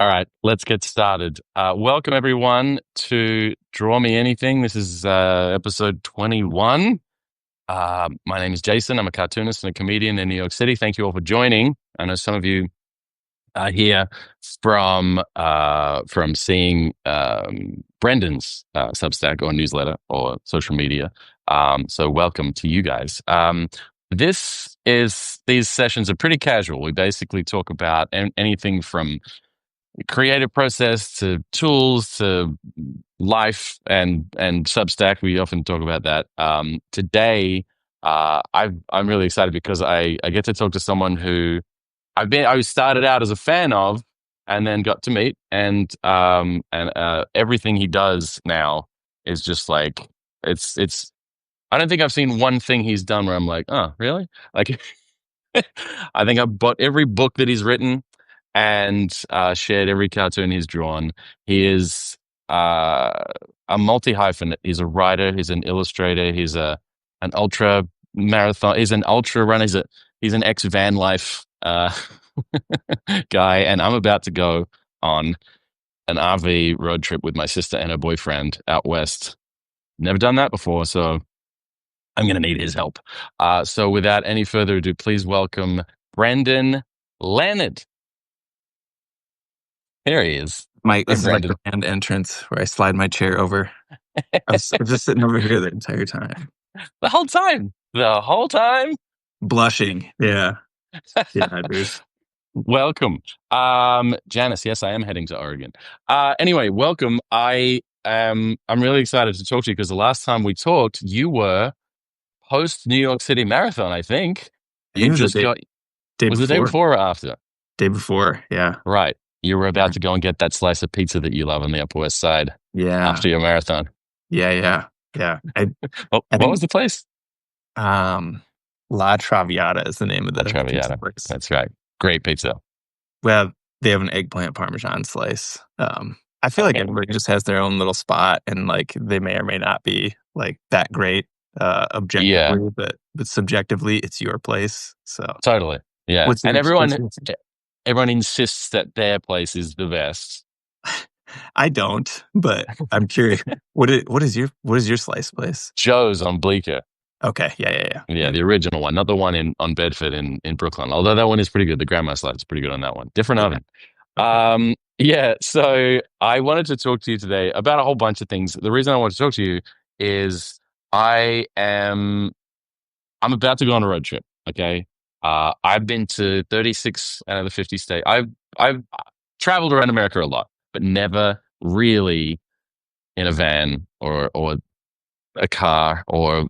All right, let's get started. Welcome everyone to Draw Me Anything. This is episode 21. My name is Jason. I'm a cartoonist and a comedian in New York City. Thank you all for joining. I know some of you are here from seeing Brendan's Substack or newsletter or social media. So welcome to you guys. These sessions are pretty casual. We basically talk about anything from creative process to tools to life and Substack. We often talk about that. Today, I'm really excited because I get to talk to someone who I started out as a fan of, and then got to meet, and everything he does now is just like it's. I don't think I've seen one thing he's done where I'm like, oh, really? Like, I think I've bought every book that he's written and shared every cartoon he's drawn. He is uh, a multi-hyphenate. He's a writer. He's an illustrator. He's an ultra marathon. He's an ultra runner. He's an ex-van life guy. And I'm about to go on an RV road trip with my sister and her boyfriend out west. Never done that before, so I'm going to need his help. So without any further ado, please welcome Brendan Leonard. There he is. This is like Brendan. the grand entrance where I slide my chair over. I was just sitting over here the entire time, The whole time. The whole time. blushing. Yeah, dude. Welcome. Janice, yes, I am heading to Oregon. Anyway, welcome. I'm really excited to talk to you because the last time we talked, you were post New York City Marathon, I think. I think it was the day Was the day before or after? Day before, yeah. Right. You were about to go and get that slice of pizza that you love on the Upper West Side. Yeah. After your marathon. Yeah. What was the place? La Traviata is the name of the Traviata. place. That's right. Great pizza. Well, they have an eggplant parmesan slice. I feel like everybody just has their own little spot, and like they may or may not be like that great objectively, but subjectively, it's your place. So totally, yeah. And everyone insists that their place is the best. I don't, but I'm curious. What is your slice place? Joe's on Bleecker. Okay, yeah. Yeah, the original one, not the one on Bedford in Brooklyn. Although that one is pretty good. The grandma slice is pretty good on that one. Different oven. Okay. Yeah. So I wanted to talk to you today about a whole bunch of things. The reason I want to talk to you is I'm about to go on a road trip. Okay. I've been to 36 out of the 50 states. I've traveled around America a lot, but never really in a van or a car or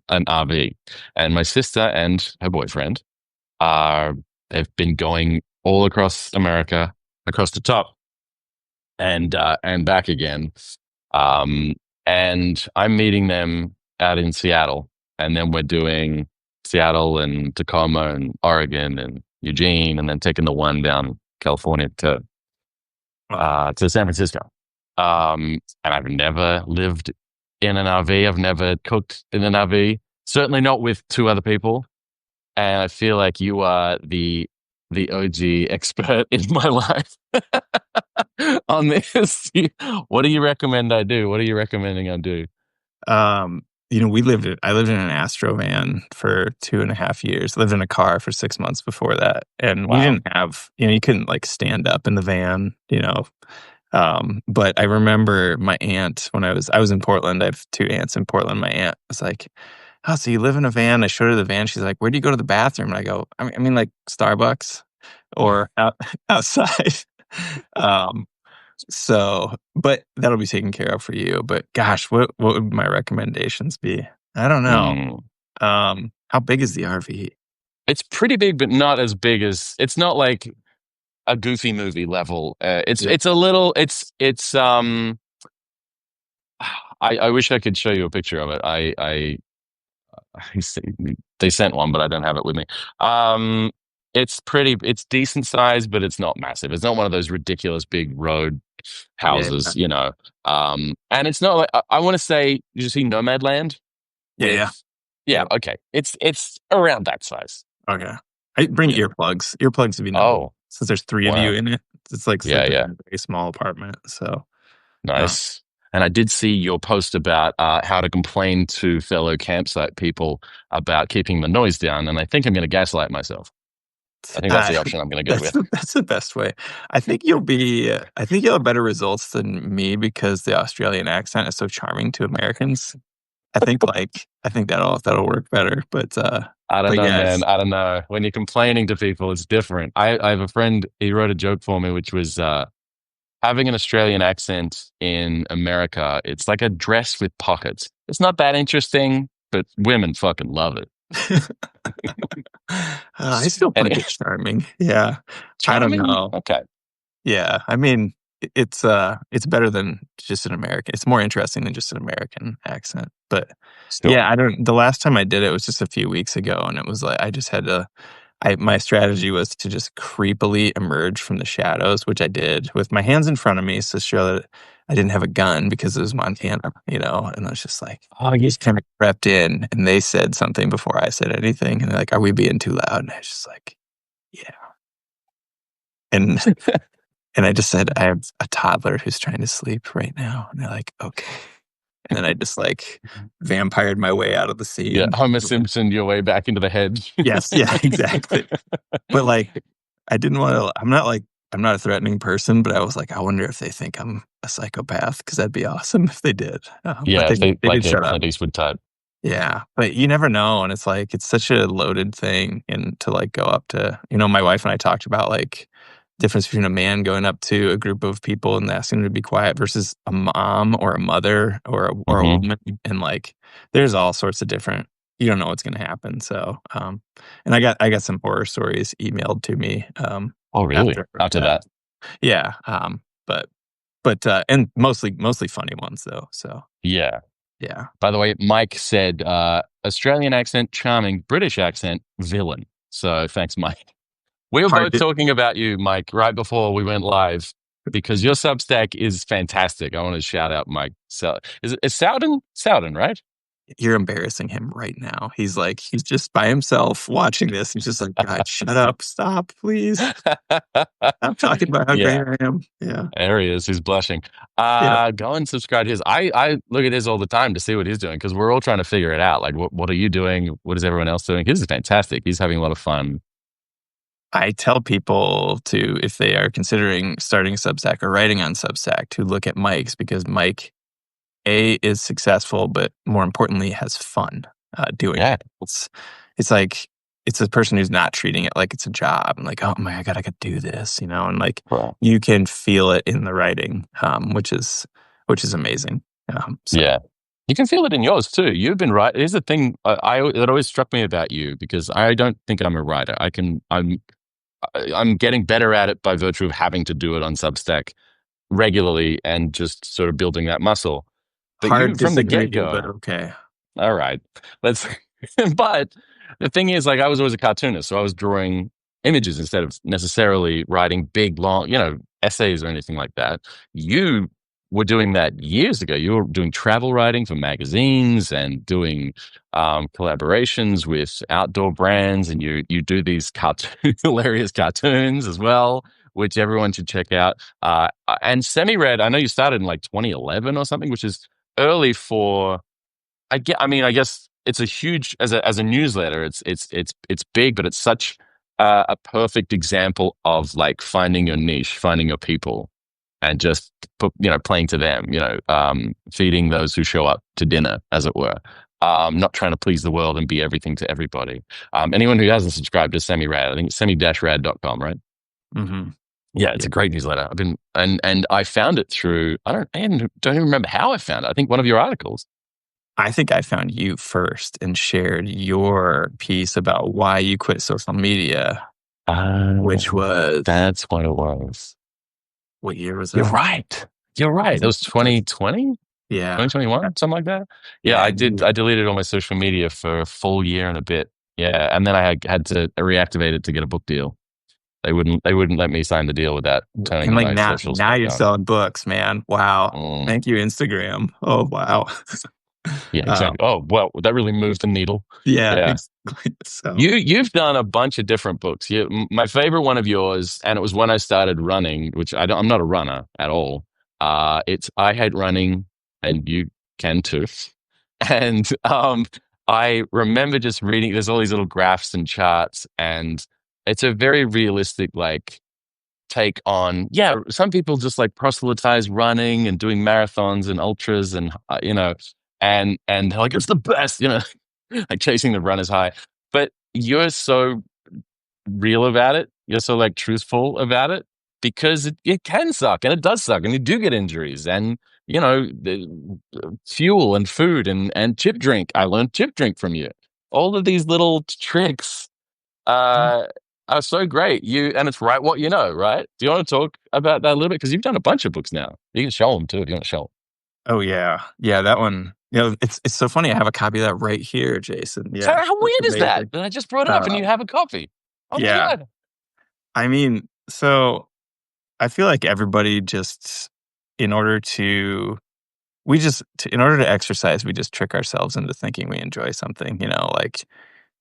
an RV. And my sister and her boyfriend they've been going all across America, across the top, and back again. And I'm meeting them out in Seattle, and then we're doing Seattle and Tacoma and Oregon and Eugene, and then taking the one down California to San Francisco. And I've never lived in an RV. I've never cooked in an RV, certainly not with two other people. And I feel like you are the OG expert in my life on this. What do you recommend I do? What are you recommending I do? I lived in an Astro van for 2.5 years. Lived in a car for 6 months before that. And we didn't have, you couldn't like stand up in the van, but I remember my aunt when I was in Portland. I have two aunts in Portland. My aunt was like, "Oh, so you live in a van?" I showed her the van. She's like, "Where do you go to the bathroom?" And I go, I mean like Starbucks or outside. So, but that'll be taken care of for you. But gosh, what would my recommendations be? I don't know. How big is the RV? It's pretty big, but not as big as, it's not like a Goofy movie level. It's a little, I wish I could show you a picture of it. They sent one, but I don't have it with me. It's decent size, but it's not massive. It's not one of those ridiculous big road houses, and it's not like, I want to say, did you see Nomadland? Yeah. Okay. It's around that size. Okay. I bring earplugs. Earplugs would be nice. Oh, Since there's three of you in it. It's like Yeah, sleeping yeah. in a very small apartment. So, uh, Nice. And I did see your post about how to complain to fellow campsite people about keeping the noise down. And I think I'm going to gaslight myself. I think that's uh, the option I'm going to go with. that's the best way. I think you'll have better results than me because the Australian accent is so charming to Americans. I think that'll work better. I don't But know, man. yes. I don't know. When you're complaining to people, it's different. I have a friend, he wrote a joke for me, which was having an Australian accent in America. It's like a dress with pockets. It's not that interesting, but women fucking love it. I still And find it charming. Yeah. I don't charming? know. Okay. Yeah, I mean, it's better than just an American it's more interesting than just an American accent, but, Sure. yeah, I don't the last time I did it was just a few weeks ago, and it was like I just had to I my strategy was to just creepily emerge from the shadows, which I did with my hands in front of me to show that I didn't have a gun because it was Montana, and I was just like, Oh, yes. just kinda crept in, and they said something before I said anything, and they're like, "Are we being too loud?" And I was just like, "Yeah." And And I just said, "I have a toddler who's trying to sleep right now." And they're like, "Okay." And then I just, like, vampired my way out of the Yeah. scene. Homer Simpson, your way back into the hedge. Yes, yeah, exactly. But, like, I didn't wanna I'm not a threatening person, but I was like, "I wonder if they think I'm a psychopath because 'cause that'd be awesome if they did." But Yeah, they like did a shut up. Clint Eastwood type. Yeah, but you never know, and it's such a loaded thing, and to, like, go up to my wife and I talked about, like, difference between a man going up to a group of people and asking them to be quiet versus a mom or a mother or a Hmm. woman, and, like, there's all sorts of different you don't know what's gonna happen, so, and I got some horror stories emailed to me, Oh, really? after After that. that? Yeah, but and mostly funny ones, though, so, Yeah. yeah. By the way, Mike said Australian accent, charming, British accent, villain. So thanks, Mike. We were Hard both to talking about you, Mike, right before we went live because your Substack is fantastic. I want to shout out Mike. So it's Souden? Souden, right? You're embarrassing him right now. He's just by himself watching this. He's just like, "God, shut up. Stop, please. Stop talking about how great Yeah. I am." Yeah. There he is. He's blushing. Yeah. Go and subscribe to his. I look at his all the time to see what he's doing because we're all trying to figure it out. Like, what are you doing? What is everyone else doing? His is fantastic. He's having a lot of fun. I tell people to, if they are considering starting a Substack or writing on Substack, to look at Mike's because Mike, A, is successful, but more importantly, has fun, doing Yeah. it. It's like it's a person who's not treating it like it's a job and like, "Oh my god, I gotta do this," and, like, Right. you can feel it in the writing, which is amazing. So Yeah. You can feel it in yours too. You've been right. Here's the thing that always struck me about you because I don't think I'm a writer. I'm getting better at it by virtue of having to do it on Substack regularly and just sort of building that muscle. But you, hard from the disagree, get but go, okay. all right, let's. But the thing is, like, I was always a cartoonist, so I was drawing images instead of necessarily writing big, long, essays or anything like that. You were doing that years ago. You were doing travel writing for magazines and doing collaborations with outdoor brands, and you do these hilarious cartoons as well, which everyone should check out. And semi-red, I know you started in like 2011 or something, which is early for I guess it's a huge as a newsletter. It's big, but it's such a perfect example of like finding your niche, finding your people, and just playing to them. Feeding those who show up to dinner, as it were. Not trying to please the world and be everything to everybody. Anyone who hasn't subscribed to Semi-Rad, I think it's semi-rad.com, right? Mhm. Yeah, it's Yeah. a great newsletter. I've been and I found it through I don't even remember how I found it. I think one of your articles. I think I found you first and shared your piece about why you quit social media, which Oh, was that's what it was. what year was You're that? right. You're right. It was Like 2020, yeah. 2021, something like that. Yeah, Yeah, I did. I deleted all my social media for a full year and a bit. Yeah, and then I had to reactivate it to get a book deal. They wouldn't let me sign the deal without turning and, like, my now socials now back you're on. selling books, man. Wow. Mm. Thank you, Instagram. Oh, wow. Yeah, Um, exactly. Oh, well, that really moved the needle. yeah, Yeah. exactly. So, You've done a bunch of different books. My favorite one of yours, and it was when I started running, which I'm not a runner at all. It's I Hate Running, and you can too. And I remember just reading. There's all these little graphs and charts, and it's a very realistic like take on. Yeah, some people just like proselytize running and doing marathons and ultras, and and they're like it's the best, like chasing the runner's high. But you're so real about it. You're so like truthful about it because it can suck and it does suck and you do get injuries and the fuel and food and chip drink. I learned chip drink from you. All of these little tricks uh, are so great. And it's right what you know, right? Do you want to talk about that a little bit? Because you've done a bunch of books now. You can show them too if you want to show oh yeah, yeah, that one. It's so funny. I have a copy of that right here, Jason. them. Yeah, How it's weird is that? amazing. That I just brought it up and Uh, you have a copy. Oh my yeah, God. I mean, so I feel like everybody just, in order to, in order to exercise, we just trick ourselves into thinking we enjoy something. Like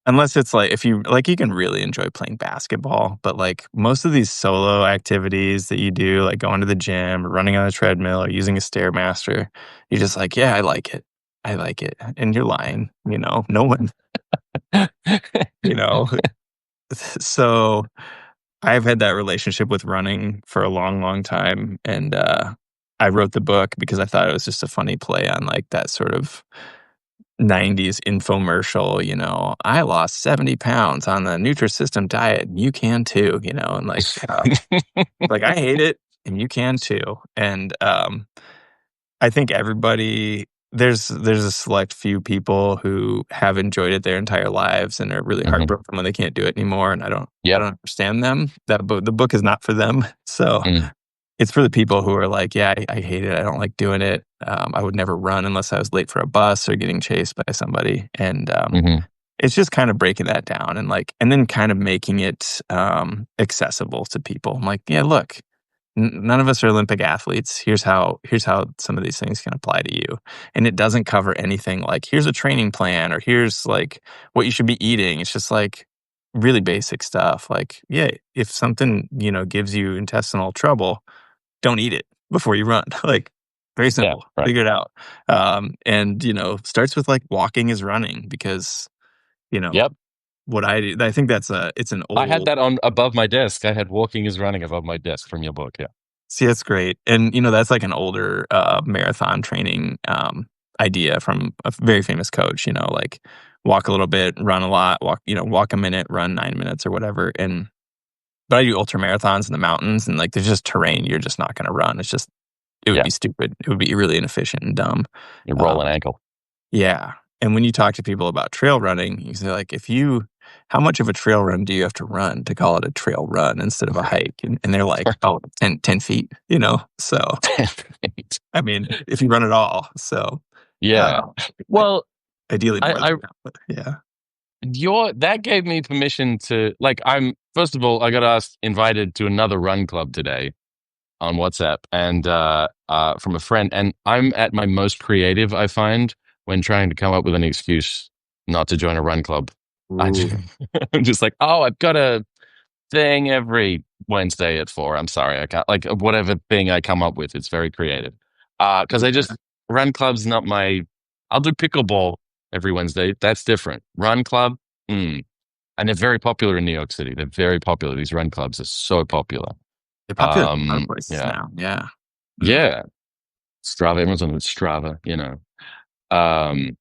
unless it's like if you like, you can really enjoy playing basketball, but like most of these solo activities that you do, like going to the gym or running on a treadmill or using a stairmaster, you're just like, yeah, I like it. I like it. And you're lying, no one, you know. So I've had that relationship with running for a long, long time. And I wrote the book because I thought it was just a funny play on like that sort of 90s infomercial, I lost 70 pounds on the Nutrisystem diet, and you can too, and like I hate it and you can too. And I think everybody there's a select few people who have enjoyed it their entire lives and are really Hmm. heartbroken when they can't do it anymore. And I Yep. don't understand them. The book is not for them. So Mm. it's for the people who are like, yeah, I hate it. I don't like doing it. I would never run unless I was late for a bus or getting chased by somebody. And Hmm. it's just kind of breaking that down and and then kind of making it accessible to people. I'm like, yeah, look, none of us are Olympic athletes. Here's how some of these things can apply to you. And it doesn't cover anything like here's a training plan or here's like what you should be eating. It's just like really basic stuff. Like, yeah, if something, gives you intestinal trouble, don't eat it before you run. Like, very Yeah. simple. Right. Figure it out. And, starts with like walking is running because, you know, Yep. what I do, I think it's an I had old, that on above my desk. I had walking is running above my desk from your book. Yeah. see, that's great. And, that's like an older marathon training idea from a very famous coach, like walk a little bit, run a lot, walk a minute, run 9 minutes or whatever. But I do ultra marathons in the mountains and like there's just terrain you're just not going to run. It would Yeah. be stupid. It would be really inefficient and dumb. You roll Um, an ankle. yeah. And when you talk to people about trail running, you say like, how much of a trail run do you have to run to call it a trail run instead of a hike? And they're like, oh, 10 feet, So, I mean, if you run at all. So, Yeah. uh, Well, ideally more I than that. But yeah. your that gave me permission to like. I'm first of all, I got asked invited to another run club today on WhatsApp and from a friend, and I'm at my most creative. I find when trying to come up with an excuse not to join a run club. I just, Ooh. I'm just like, oh, I've got a thing every Wednesday at 4. I'm sorry, I can't like whatever thing I come up with. It's very creative. Because I Yeah. just run club's not my. I'll do pickleball every Wednesday. That's different. Run club, mm. And they're very popular in New York City. They're very popular. These run clubs are so popular. They're popular in a lot of places Yeah, now. Yeah. Mm. yeah. Strava. Everyone's on Strava. Um,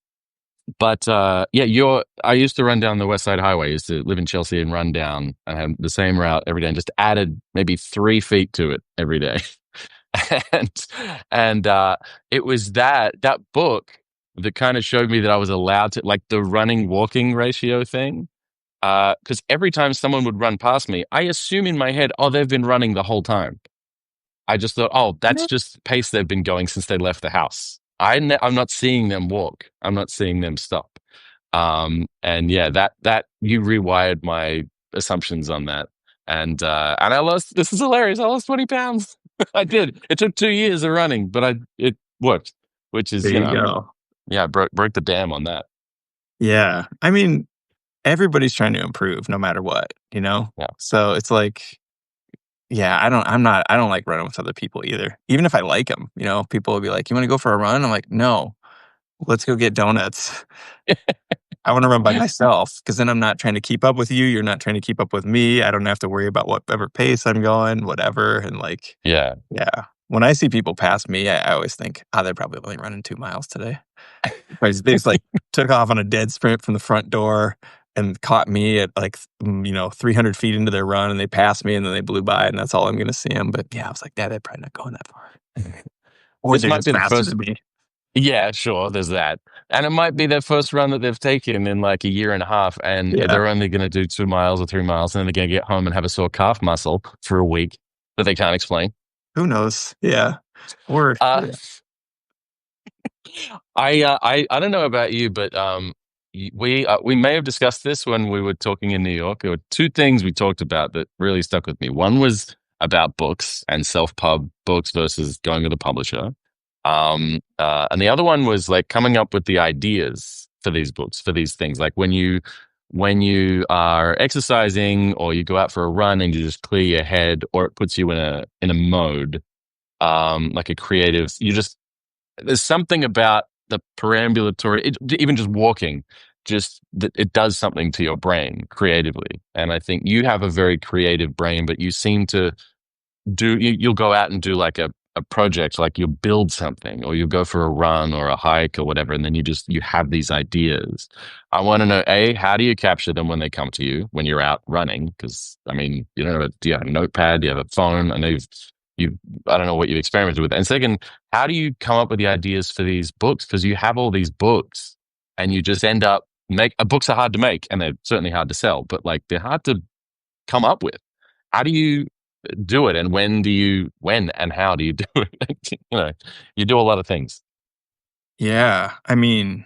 but yeah, I used to run down the West Side Highway. I used to live in Chelsea and run down and had the same route every day and just added maybe 3 feet to it every day. and and it was that book that kind of showed me that I was allowed to like the running walking ratio thing. Because every time someone would run past me, I assume in my head, oh, they've been running the whole time. I just thought, oh, that's just the pace they've been going since they left the house. I'm not seeing them walk. I'm not seeing them stop. And yeah, that you rewired my assumptions on that. And I lost. This is hilarious. I lost 20 pounds. I did. It took 2 years of running, but it worked. Which is There you go. Yeah, broke the dam on that. Yeah. I mean, everybody's trying to improve no matter what, you know? Yeah. So it's like, yeah, I don't like running with other people either. Even if I like them, you know, people will be like, "You wanna go for a run?" I'm like, "No, let's go get donuts." I wanna run by myself because then I'm not trying to keep up with you, you're not trying to keep up with me, I don't have to worry about whatever pace I'm going, whatever, and, like, Yeah. yeah. When I see people pass me, I always think, "Oh, they're probably only running 2 miles today." They just, like, took off on a dead sprint from the front door and caught me at, like, 300 feet into their run, and they passed me, and then they blew by, and that's all I'm gonna see them. But, yeah, I was like, "Yeah, they're probably not going that far." Or This they're might just be the faster first. than me. Yeah, sure. There's that, and it might be their first run that they've taken in like a year and a half, and Yeah. they're only going to do 2 miles or 3 miles, and then they're going to get home and have a sore calf muscle for a week that they can't explain. Who knows? Yeah. Or Uh, yeah. I don't know about you, but we may have discussed this when we were talking in New York. There were two things we talked about that really stuck with me. One was about books and self-pub books versus going with a publisher. And the other one was like coming up with the ideas for these books, for these things. Like when you are exercising or you go out for a run and you just clear your head, or it puts you in a mode, like a creative. You just there's something about the perambulatory, even just walking, just that it does something to your brain creatively. And I think you have a very creative brain, but you seem to you'll go out and do like a project, like you'll build something or you'll go for a run or a hike or whatever, and then you have these ideas. I want to know, A, how do you capture them when they come to you when you're out running? Because I mean, do you have a notepad? Do you have a phone? I know you I don't know what you've experimented with. And second, how do you come up with the ideas for these books? Because you have all these books and you just end up books are hard to make and they're certainly hard to sell, but like they're hard to come up with. How do you do it, and when and how do you do it? You do a lot of things. Yeah. I mean,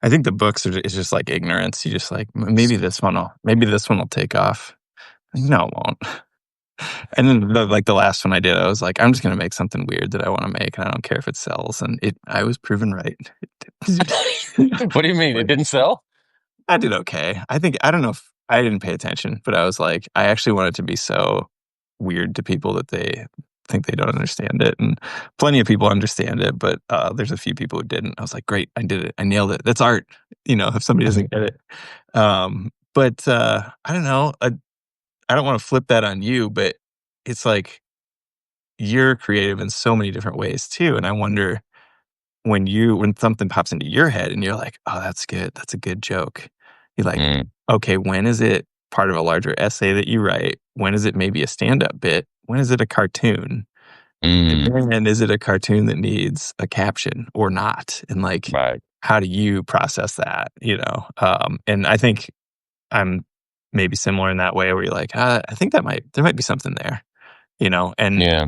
I think the books is just like ignorance. You just like, maybe this one will take off." No, it won't. And then the last one I did, I was like, "I'm just gonna make something weird that I wanna make, and I don't care if it sells." And I was proven right. What do you mean it But didn't sell? I did okay. I don't know if I didn't pay attention, but I was like, I actually want it to be so weird to people that they think they don't understand it, and plenty of people understand it, but, there's a few people who didn't. I was like, "Great, I did it. I nailed it. That's art," if somebody doesn't get it. But, I don't know. I don't wanna flip that on you, but it's like you're creative in so many different ways too, and I wonder when something pops into your head and you're like, "Oh, that's good. That's a good joke." You're like, Mm, "Okay, when is it part of a larger essay that you write? When is it maybe a stand-up bit? When is it a cartoon? mm, And then is it a cartoon that needs a caption or not?" And, like, right. how do you process that, you know? And I think I'm maybe similar in that way where you're like, I think there might be something there," And Yeah.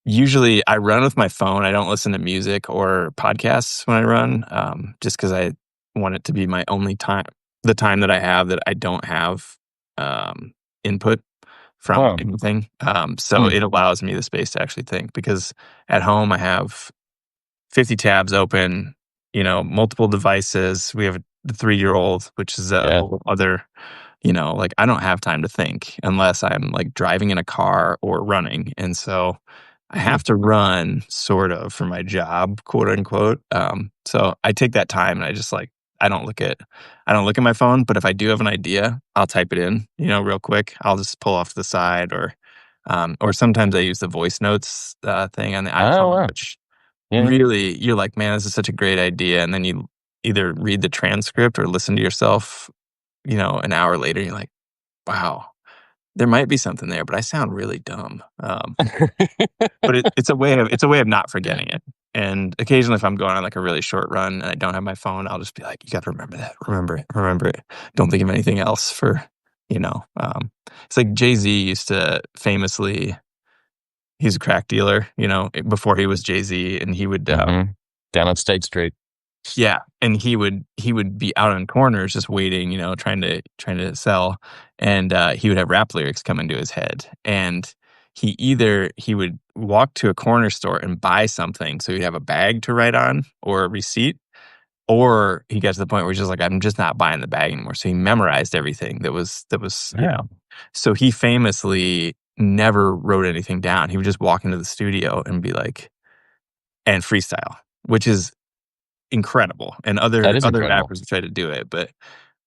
usually, I run with my phone. I don't listen to music or podcasts when I run, just because I want it to be my only time the time that I have that I don't have, input from Wow. anything. So Mm, it allows me the space to actually think because at home, I have 50 tabs open, multiple devices. We have the 3-year-old, which is a yeah. whole other, like I don't have time to think unless I'm like driving in a car or running. And so I Mm. have to run sort of for my job, quote unquote. So I take that time and I just like, I don't look at my phone, but if I do have an idea, I'll type it in, real quick. I'll just pull off to the side or sometimes I use the voice notes thing on the Oh, iPhone, wow. which Yeah. really, you're like, "Man, this is such a great idea," and then you either read the transcript or listen to yourself, an hour later, you're like, "Wow, there might be something there, but I sound really dumb." But it's a way of not forgetting it, and occasionally, if I'm going on, like, a really short run and I don't have my phone, I'll just be like, "You gotta remember that. Remember it. Don't think of anything else for" it's like Jay-Z used to famously he's a crack dealer, before he was Jay-Z, and he would, Hmm. Down on State Street. yeah, and he would be out on corners just waiting, trying to sell, and, he would have rap lyrics come into his head, and he would walk to a corner store and buy something so he'd have a bag to write on or a receipt, or he got to the point where he's just like, I'm just not buying the bag anymore. So he memorized everything Yeah. so he famously never wrote anything down. He would just walk into the studio and be like, and freestyle, which is incredible. And That other is other incredible. rappers have tried to do it, but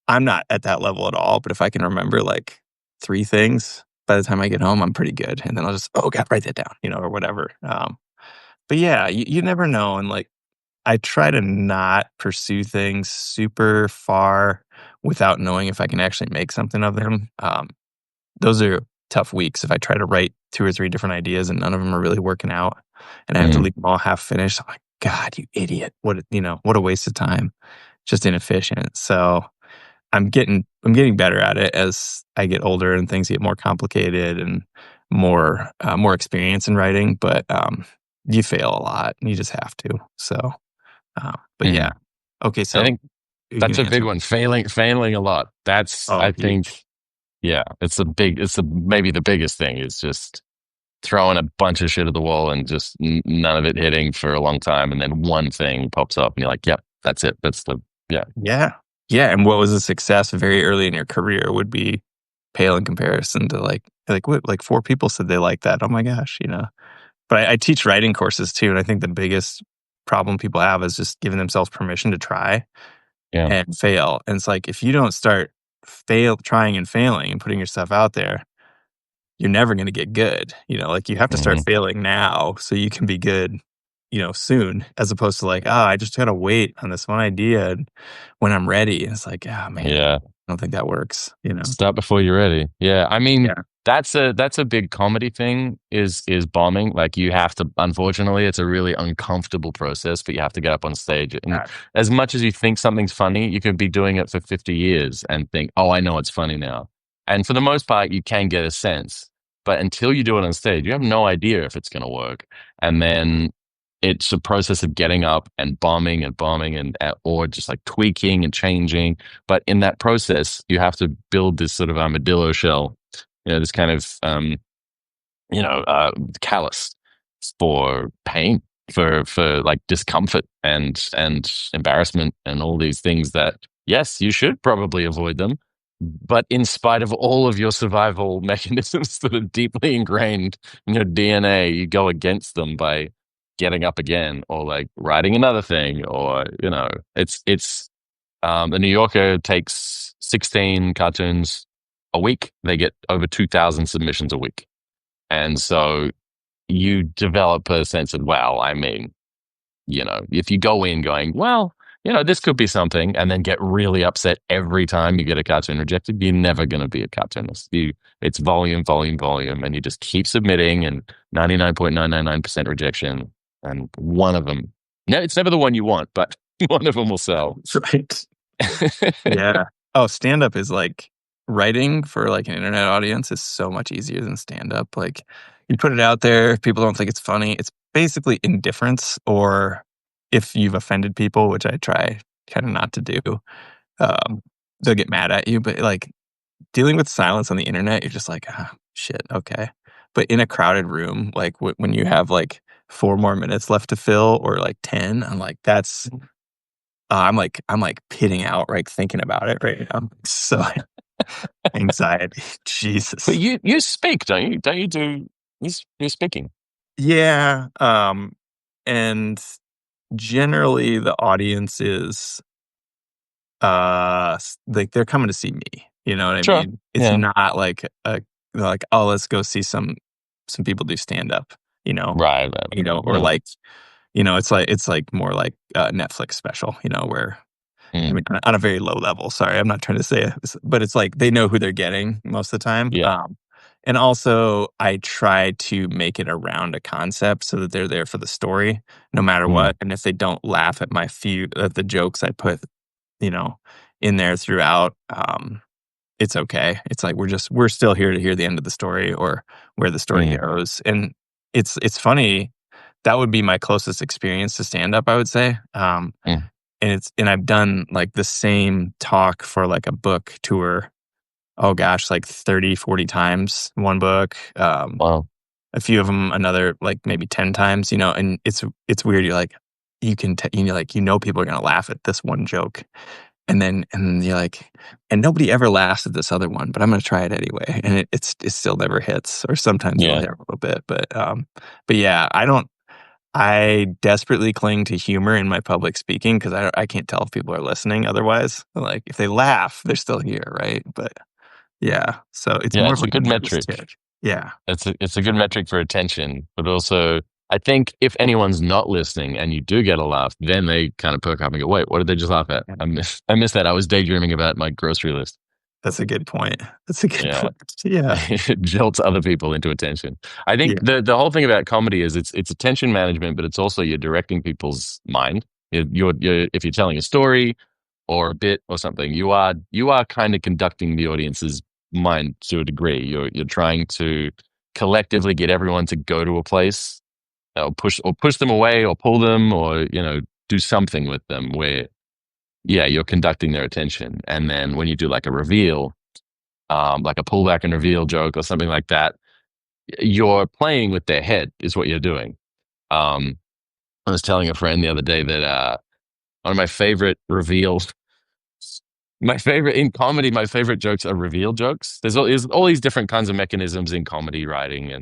I'm not at that level at all. But if I can remember like 3 things by the time I get home, I'm pretty good. And then I'll just, oh God, write that down, or whatever. But yeah, you never know. And like, I try to not pursue things super far without knowing if I can actually make something of them. Those are tough weeks if I try to write 2 or 3 different ideas and none of them are really working out, and I have to Mm, leave them all half finished. I'm like, God, you idiot! What a waste of time. Just inefficient. So I'm getting better at it as I get older and things get more complicated and more experience in writing. But you fail a lot. And you just have to. So, but yeah. mm. Okay, I so think you can that's a big answer. one. Failing a lot. That's, Oh, I think, huge. yeah, maybe the biggest thing is just throwing a bunch of shit at the wall and just none of it hitting for a long time. And then one thing pops up and you're like, yep, that's it. Yeah, Yeah. Yeah, and what was a success very early in your career would be pale in comparison to what, like 4 people said they like that. Oh my gosh. But I teach writing courses too, and I think the biggest problem people have is just giving themselves permission to try yeah, and fail. And it's like if you don't start trying and failing and putting yourself out there, you're never going to get good. Like you have to start hmm, failing now so you can be good, soon, as opposed to like, oh, I just got to wait on this one idea and when I'm ready. It's like, oh man, yeah. I don't think that works. Start before you're ready. Yeah, I mean Yeah. that's a big comedy thing is bombing. Like you have to, unfortunately, it's a really uncomfortable process, but you have to get up on stage. And God. as much as you think something's funny, you could be doing it for 50 years and think, oh, I know it's funny now. And for the most part, you can get a sense, but until you do it on stage, you have no idea if it's going to work. And then it's a process of getting up and bombing and or just like tweaking and changing, but in that process, you have to build this sort of armadillo shell, this kind of, callus for pain, for like discomfort and embarrassment and all these things that, yes, you should probably avoid them. But in spite of all of your survival mechanisms that are deeply ingrained in your DNA, you go against them by getting up again or like writing another thing or, the New Yorker takes 16 cartoons a week. They get over 2,000 submissions a week. And so you develop a sense of, wow, I mean, if you go in going, well, this could be something, and then get really upset every time you get a cartoon rejected, you're never going to be a cartoonist. It's volume, volume, volume, and you just keep submitting and 99.999% rejection. And one of them, no, it's never the one you want, but one of them will sell. Right. Yeah. Oh, stand up is like writing for like an internet audience is so much easier than stand up. Like you put it out there, if people don't think it's funny. It's basically indifference, or if you've offended people, which I try kind of not to do, um, they'll get mad at you. But like dealing with silence on the internet, you're just like, ah, shit, okay. But in a crowded room, like when you have like 4 more minutes left to fill or like 10, I'm like, I'm like pitting out, right, thinking about it right now. So anxiety, But Jesus. you speak, don't you? Don't you do you're speaking? Yeah, and generally the audience is, like they're coming to see me, you know what I Sure. mean? It's Yeah. not like like, "Oh, let's go see some people do stand up," you know? Right. Right. Or Yeah. like, it's like more like a Netflix special, where I Mm, mean, on a very low level, sorry, I'm not trying to say it, but it's like they know who they're getting most of the time, yeah. and also, I try to make it around a concept so that they're there for the story no matter Mm, what, and if they don't laugh at at the jokes I put, you know, in there throughout, it's okay. It's like we're still here to hear the end of the story or where the story mm, goes, and it's funny, that would be my closest experience to stand up, I would say, mm. and I've done, like, the same talk for, like, a book tour, oh gosh, like 30, 40 times, one book, Wow. a few of them another, like, maybe 10 times, and it's weird, you're like, you can like, people are gonna laugh at this one joke, and you're like, and nobody ever laughs at this other one, but I'm gonna try it anyway, and it still never hits, or sometimes it'll Yeah. hit a little bit, but yeah, I desperately cling to humor in my public speaking because I can't tell if people are listening otherwise. Like, if they laugh, they're still here, right? But yeah, so it's Yeah, more of it's a like a good nervous metric. tick. Yeah, It's a good metric for attention, but also I think if anyone's not listening and you do get a laugh, then they kind of perk up and go, "Wait, what did they just laugh at? I missed that. I was daydreaming about my grocery list." that's a good point. That's a good Yeah, point. Yeah, it jolts other people into attention. I think yeah, the whole thing about comedy is it's attention management, but it's also you're directing people's mind. You're if you're telling a story or a bit or something, you are kind of conducting the audience's mind to a degree. You're trying to collectively get everyone to go to a place, or push them away, or pull them, or do something with them where yeah, you're conducting their attention. And then when you do like a reveal, like a pullback and reveal joke or something like that, you're playing with their head is what you're doing. Um, I was telling a friend the other day that one of my favorite reveals, my favorite in comedy, my favorite jokes are reveal jokes. There's all these different kinds of mechanisms in comedy writing,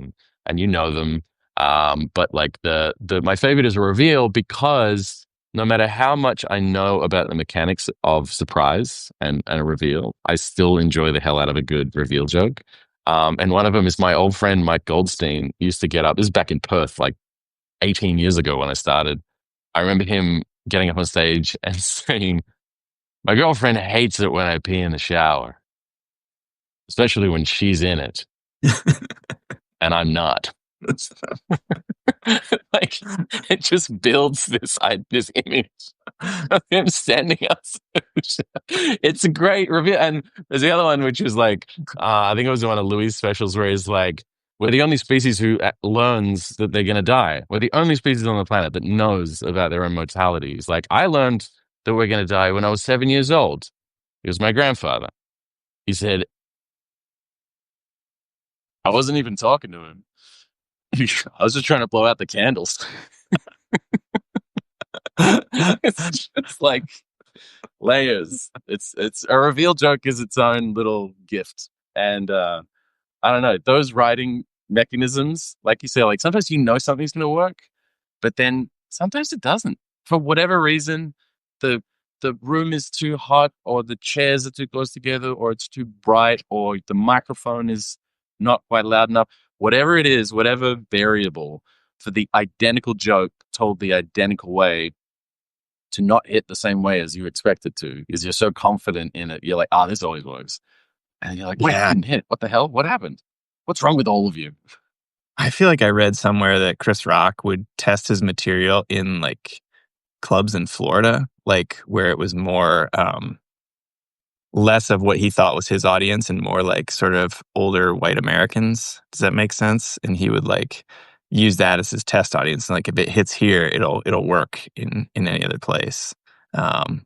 and you know them. But like the my favorite is a reveal because no matter how much I know about the mechanics of surprise and a reveal, I still enjoy the hell out of a good reveal joke. And one of them is my old friend Mike Goldstein used to get up. This is back in Perth, like 18 years ago when I started. I remember him getting up on stage and saying, "My girlfriend hates it when I pee in the shower, especially when she's in it and I'm not." Like, it just builds this image of him standing outside. It's a great reveal. And there's the other one, which is like, I think it was one of Louis' specials where he's like, "We're the only species who learns that they're going to die. We're the only species on the planet that knows about their own mortality." He's like, "I learned that we're going to die when I was 7 years old. He was my grandfather." He said, "I wasn't even talking to him. I was just trying to blow out the candles." It's just like layers. It's a reveal joke is its own little gift. And I don't know, those writing mechanisms, like you say, like sometimes something's gonna work, but then sometimes it doesn't. For whatever reason, the the room is too hot, or the chairs are too close together, or it's too bright, or the microphone is not quite loud enough. Whatever it is, whatever variable for the identical joke told the identical way to not hit the same way as you expect it to, because you're so confident in it. You're like, this always works. And you're like, wait, it yeah. didn't hit. What the hell? What happened? What's wrong with all of you? I feel like I read somewhere that Chris Rock would test his material in like clubs in Florida, like where it was more less of what he thought was his audience and more like sort of older white Americans. Does that make sense? And he would like use that as his test audience. And like if it hits here, it'll work in any other place.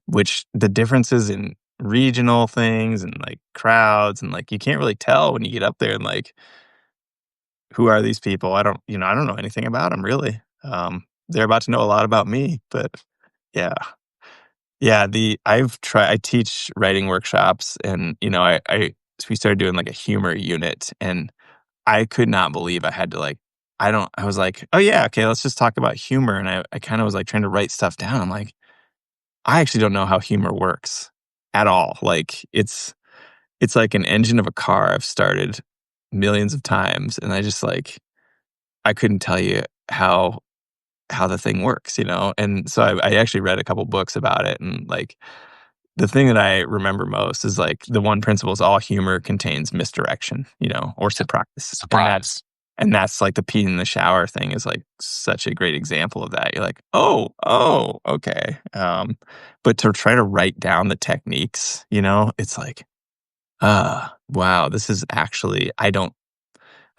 Which the differences in regional things and like crowds and like you can't really tell when you get up there and like who are these people? I don't know anything about them really. They're about to know a lot about me, but yeah. Yeah, I teach writing workshops and, we started doing like a humor unit and I could not believe I had to like, I was like, oh yeah, okay, let's just talk about humor. And I kind of was like trying to write stuff down. I'm like, I actually don't know how humor works at all. Like it's like an engine of a car I've started millions of times. And I just like, I couldn't tell you how the thing works, you know? And so I actually read a couple books about it and like the thing that I remember most is like the one principle is all humor contains misdirection, or surprise. Surprise. And that's like the pee in the shower thing is like such a great example of that. You're like, oh, okay. But to try to write down the techniques, it's like, wow, this is actually I don't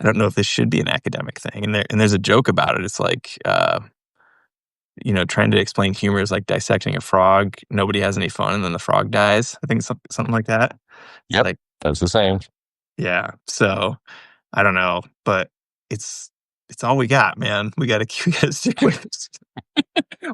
know if this should be an academic thing. And there's a joke about it. It's like trying to explain humor is like dissecting a frog. Nobody has any fun, and then the frog dies. I think something like that. It's Yep, like, that's the same. yeah. So I don't know, but it's all we got, man. We gotta we gotta stick with it.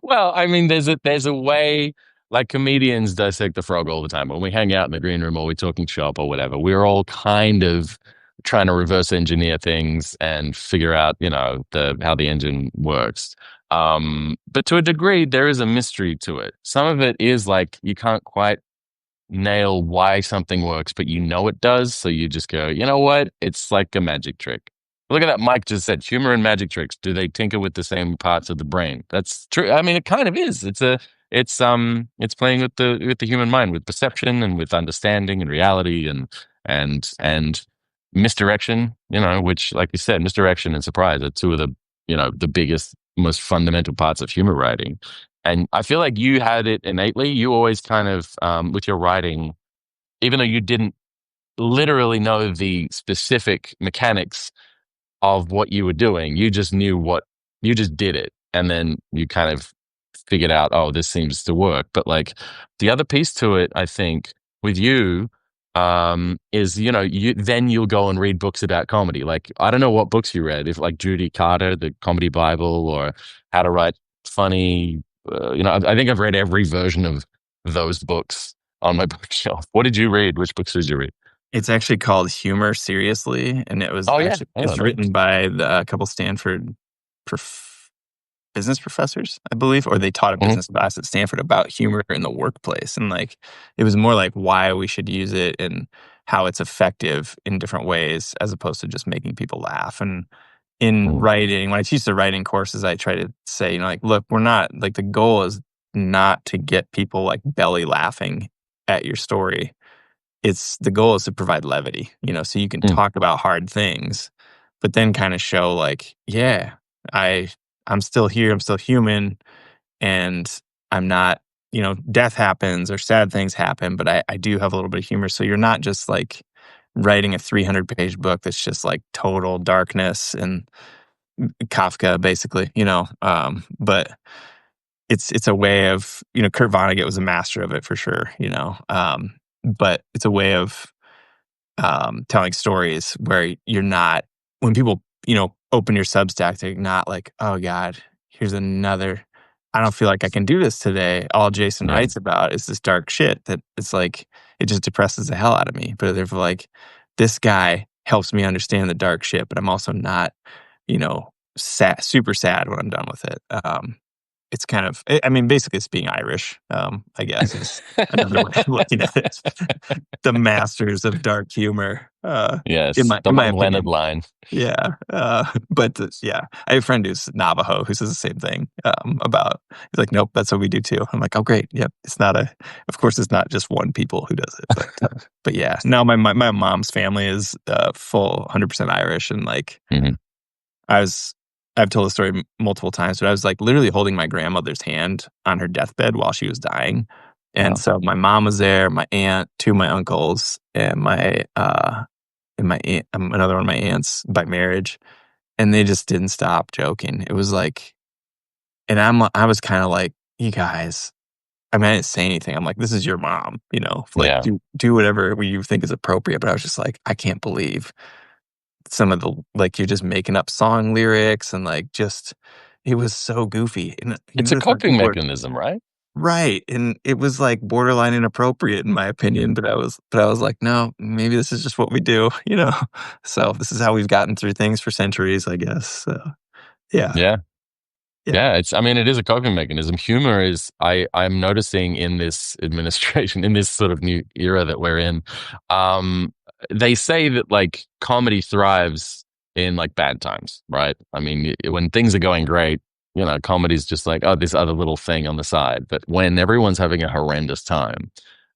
Well, I mean, there's a way, like comedians dissect the frog all the time. When we hang out in the green room or we're talking shop or whatever, we're all kind of trying to reverse engineer things and figure out, the how the engine works. But to a degree, there is a mystery to it. Some of it is like you can't quite nail why something works, but you know it does. So you just go, you know what? It's like a magic trick. Look at that. Mike just said humor and magic tricks. Do they tinker with the same parts of the brain? That's true. I mean, it kind of is. It's playing with the human mind, with perception and with understanding and reality and misdirection, which, like you said, misdirection and surprise are two of the biggest, most fundamental parts of humor writing. And I feel like you had it innately. You always kind of, with your writing, even though you didn't literally know the specific mechanics of what you were doing, you just knew you just did it. And then you kind of figured out, oh, this seems to work. But like the other piece to it, I think, with you, is, you'll go and read books about comedy. Like, I don't know what books you read, if like Judy Carter, the Comedy Bible, or How to Write Funny. I think I've read every version of those books on my bookshelf. What did you read? Which books did you read? It's actually called Humor Seriously, and Oh yeah, it's written by a couple Stanford prof- business professors, I believe, or they taught a hmm business class at Stanford about humor in the workplace, and like it was more like why we should use it and how it's effective in different ways, as opposed to just making people laugh. And in writing, when I teach the writing courses, I try to say, like, look, we're not like the goal is not to get people like belly laughing at your story. It's the goal is to provide levity, so you can mm talk about hard things, but then kind of show like, yeah, I I'm still here, I'm still human, and I'm not, death happens or sad things happen, but I do have a little bit of humor. So you're not just like writing a 300-page book that's just like total darkness and Kafka, basically, but it's a way of, Kurt Vonnegut was a master of it for sure, but it's a way of telling stories where you're not, when people, open your Substack, they're not like, oh God, here's another, I don't feel like I can do this today. All Jason Yeah. writes about is this dark shit that it's like, it just depresses the hell out of me. But they're like, this guy helps me understand the dark shit, but I'm also not, sad, super sad when I'm done with it. It's kind of, I mean, basically it's being Irish, I guess is another way of looking at it. The masters of dark humor, in Yes, my the in my one Leonard opinion. line. Yeah, but yeah, I have a friend who's Navajo who says the same thing, about he's like, "Nope, that's what we do too." I'm like, "Oh, great, yep." It's not of course, it's not just one people who does it, but yeah. No, my mom's family is, full 100% Irish, and, like, hmm I was I've told the story multiple times, but I was, like, literally holding my grandmother's hand on her deathbed while she was dying, and Wow. so my mom was there, my aunt, 2 of my uncles, and my aunt another one of my aunts by marriage, and they just didn't stop joking. It was like, and I was kinda like, "You guys," I mean, I didn't say anything. I'm like, "This is your mom, like, Yeah. do whatever you think is appropriate," but I was just like, "I can't believe some of the like, you're just making up song lyrics and, like, just" it was so goofy, and, It's a this like coping people are mechanism, right? right, and it was, like, borderline inappropriate in my opinion, but I was like, "No, maybe this is just what we do," you know? So, this is how we've gotten through things for centuries, I guess, so, yeah, Yeah. yeah. Yeah, I mean, it is a coping mechanism. Humor is, I'm noticing in this administration, in this sort of new era that we're in, they say that like comedy thrives in like bad times, right? I mean, when things are going great, comedy's just like, oh, this other little thing on the side. But when everyone's having a horrendous time,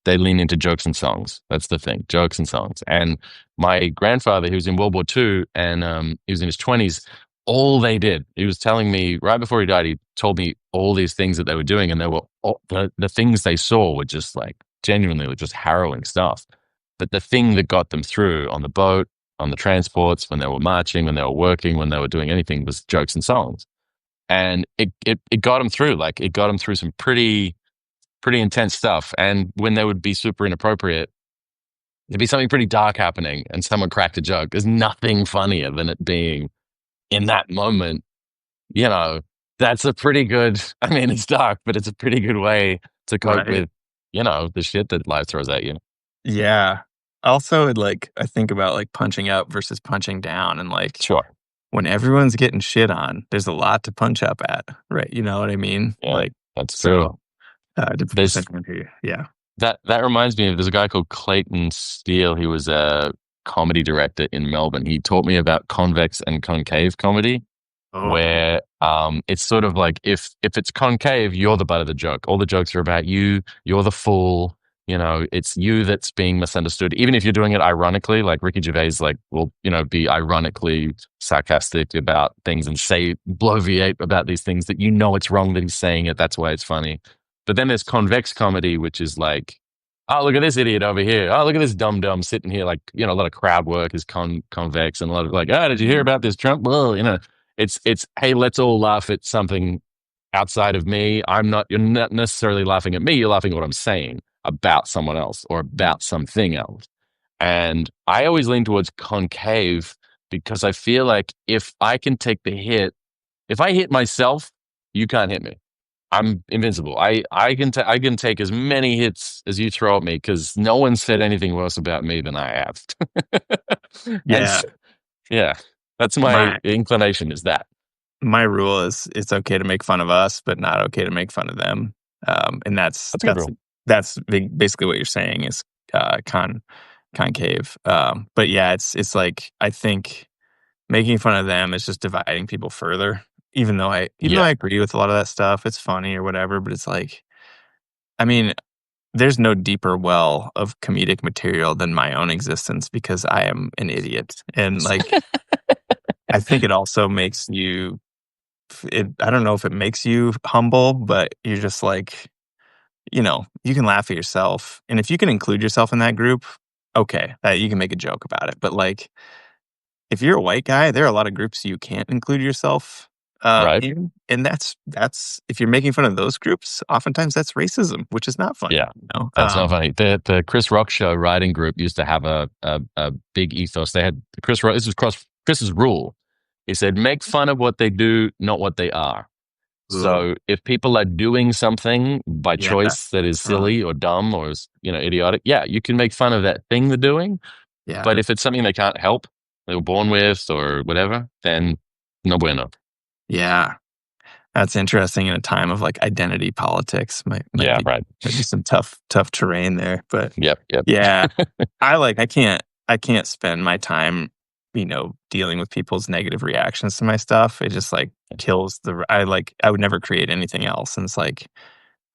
they lean into jokes and songs. That's the thing, jokes and songs. And my grandfather, he was in World War II, and he was in his 20s. All they did, he was telling me right before he died, he told me all these things that they were doing, and they were the things they saw were just like genuinely just harrowing stuff. But the thing that got them through on the boat, on the transports, when they were marching, when they were working, when they were doing anything, was jokes and songs. And it got them through. Like it got them through some pretty intense stuff. And when they would be super inappropriate, there'd be something pretty dark happening, and someone cracked a joke. There's nothing funnier than it being in that moment, you know, that's a pretty good, I mean, it's dark, but it's a pretty good way to cope Right. with, the shit that life throws at you. Yeah. Also, like, I think about, like, punching up versus punching down, and, like, Sure. when everyone's getting shit on, there's a lot to punch up at, right? You know what I mean? Yeah, Like, that's true. so, depends There's on who you yeah. that reminds me of there's a guy called Clayton Steele. He was a comedy director in Melbourne. He taught me about convex and concave comedy, Oh, where it's sort of like if it's concave, you're the butt of the joke. All the jokes are about you. You're the fool. It's you that's being misunderstood. Even if you're doing it ironically, like Ricky Gervais, like will be ironically sarcastic about things and say bloviate about these things that it's wrong that he's saying it. That's why it's funny. But then there's convex comedy, which is like, oh, look at this idiot over here. Oh, look at this dumb dumb sitting here. Like, a lot of crowd work is convex, and a lot of like, oh, did you hear mhm. about this Trump? Well, it's hey, let's all laugh at something outside of me. You're not necessarily laughing at me. You're laughing at what I'm saying about someone else or about something else. And I always lean towards concave because I feel like if I can take the hit, if I hit myself, you can't hit me. I'm invincible. I can take as many hits as you throw at me because no one said anything worse about me than I have. and Yeah. yeah, that's my My inclination is that. my rule is it's okay to make fun of us, but not okay to make fun of them. And that's That's a good that's rule. that's basically what you're saying is concave. But yeah, it's like I think making fun of them is just dividing people further. Even though I Yeah, agree with a lot of that stuff, it's funny or whatever. But it's like, I mean, there's no deeper well of comedic material than my own existence because I am an idiot, and like I think it also makes you I don't know if it makes you humble, but you're just like, you can laugh at yourself. And if you can include yourself in that group, okay, that you can make a joke about it. But like, if you're a white guy, there are a lot of groups you can't include yourself right. in. And that's if you're making fun of those groups, oftentimes that's racism, which is not funny. Yeah, that's not funny. The Chris Rock show writing group used to have a big ethos. They had Chris Rock. This was Chris's rule. He said, "Make fun of what they do, not what they are." Ugh, So if people are doing something by yeah. choice that is uh, silly or dumb or is, idiotic, yeah, you can make fun of that thing they're doing. yeah. But if it's something they can't help, they were born with or whatever, then no bueno. Yeah. That's interesting in a time of, like, identity politics. Might Yeah, be right. might be some tough terrain there, but Yep, yep. yeah. I can't spend my time, dealing with people's negative reactions to my stuff. It just, like, kills I would never create anything else, and it's like,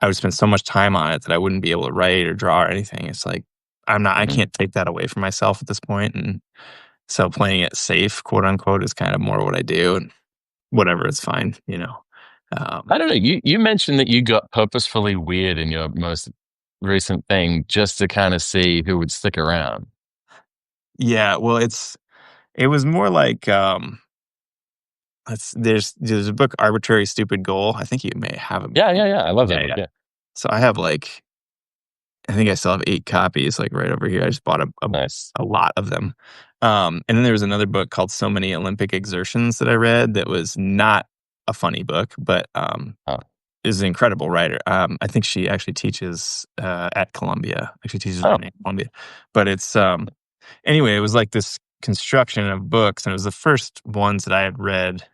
I would spend so much time on it that I wouldn't be able to write or draw or anything. It's like, I Mhm. can't take that away from myself at this point, and so playing it safe, quote, unquote, is kind of more what I do, and whatever, it's fine. Um I don't know. You mentioned that you got purposefully weird in your most recent thing just to kind of see who would stick around. Yeah, well, it was more like, there's a book, Arbitrary Stupid Goal. I think you may have it. Yeah, yeah, yeah. I love that Yeah, book. yeah. Yeah. So I have, like, I think I still have 8 copies, like, right over here. I just bought Nice. a lot of them. And then there was another book called So Many Olympic Exertions that I read that was not a funny book, but, Oh, is an incredible writer. I think she actually teaches, at Columbia. Actually teaches oh, at Columbia. But anyway, it was like this construction of books, and it was the first ones that I had read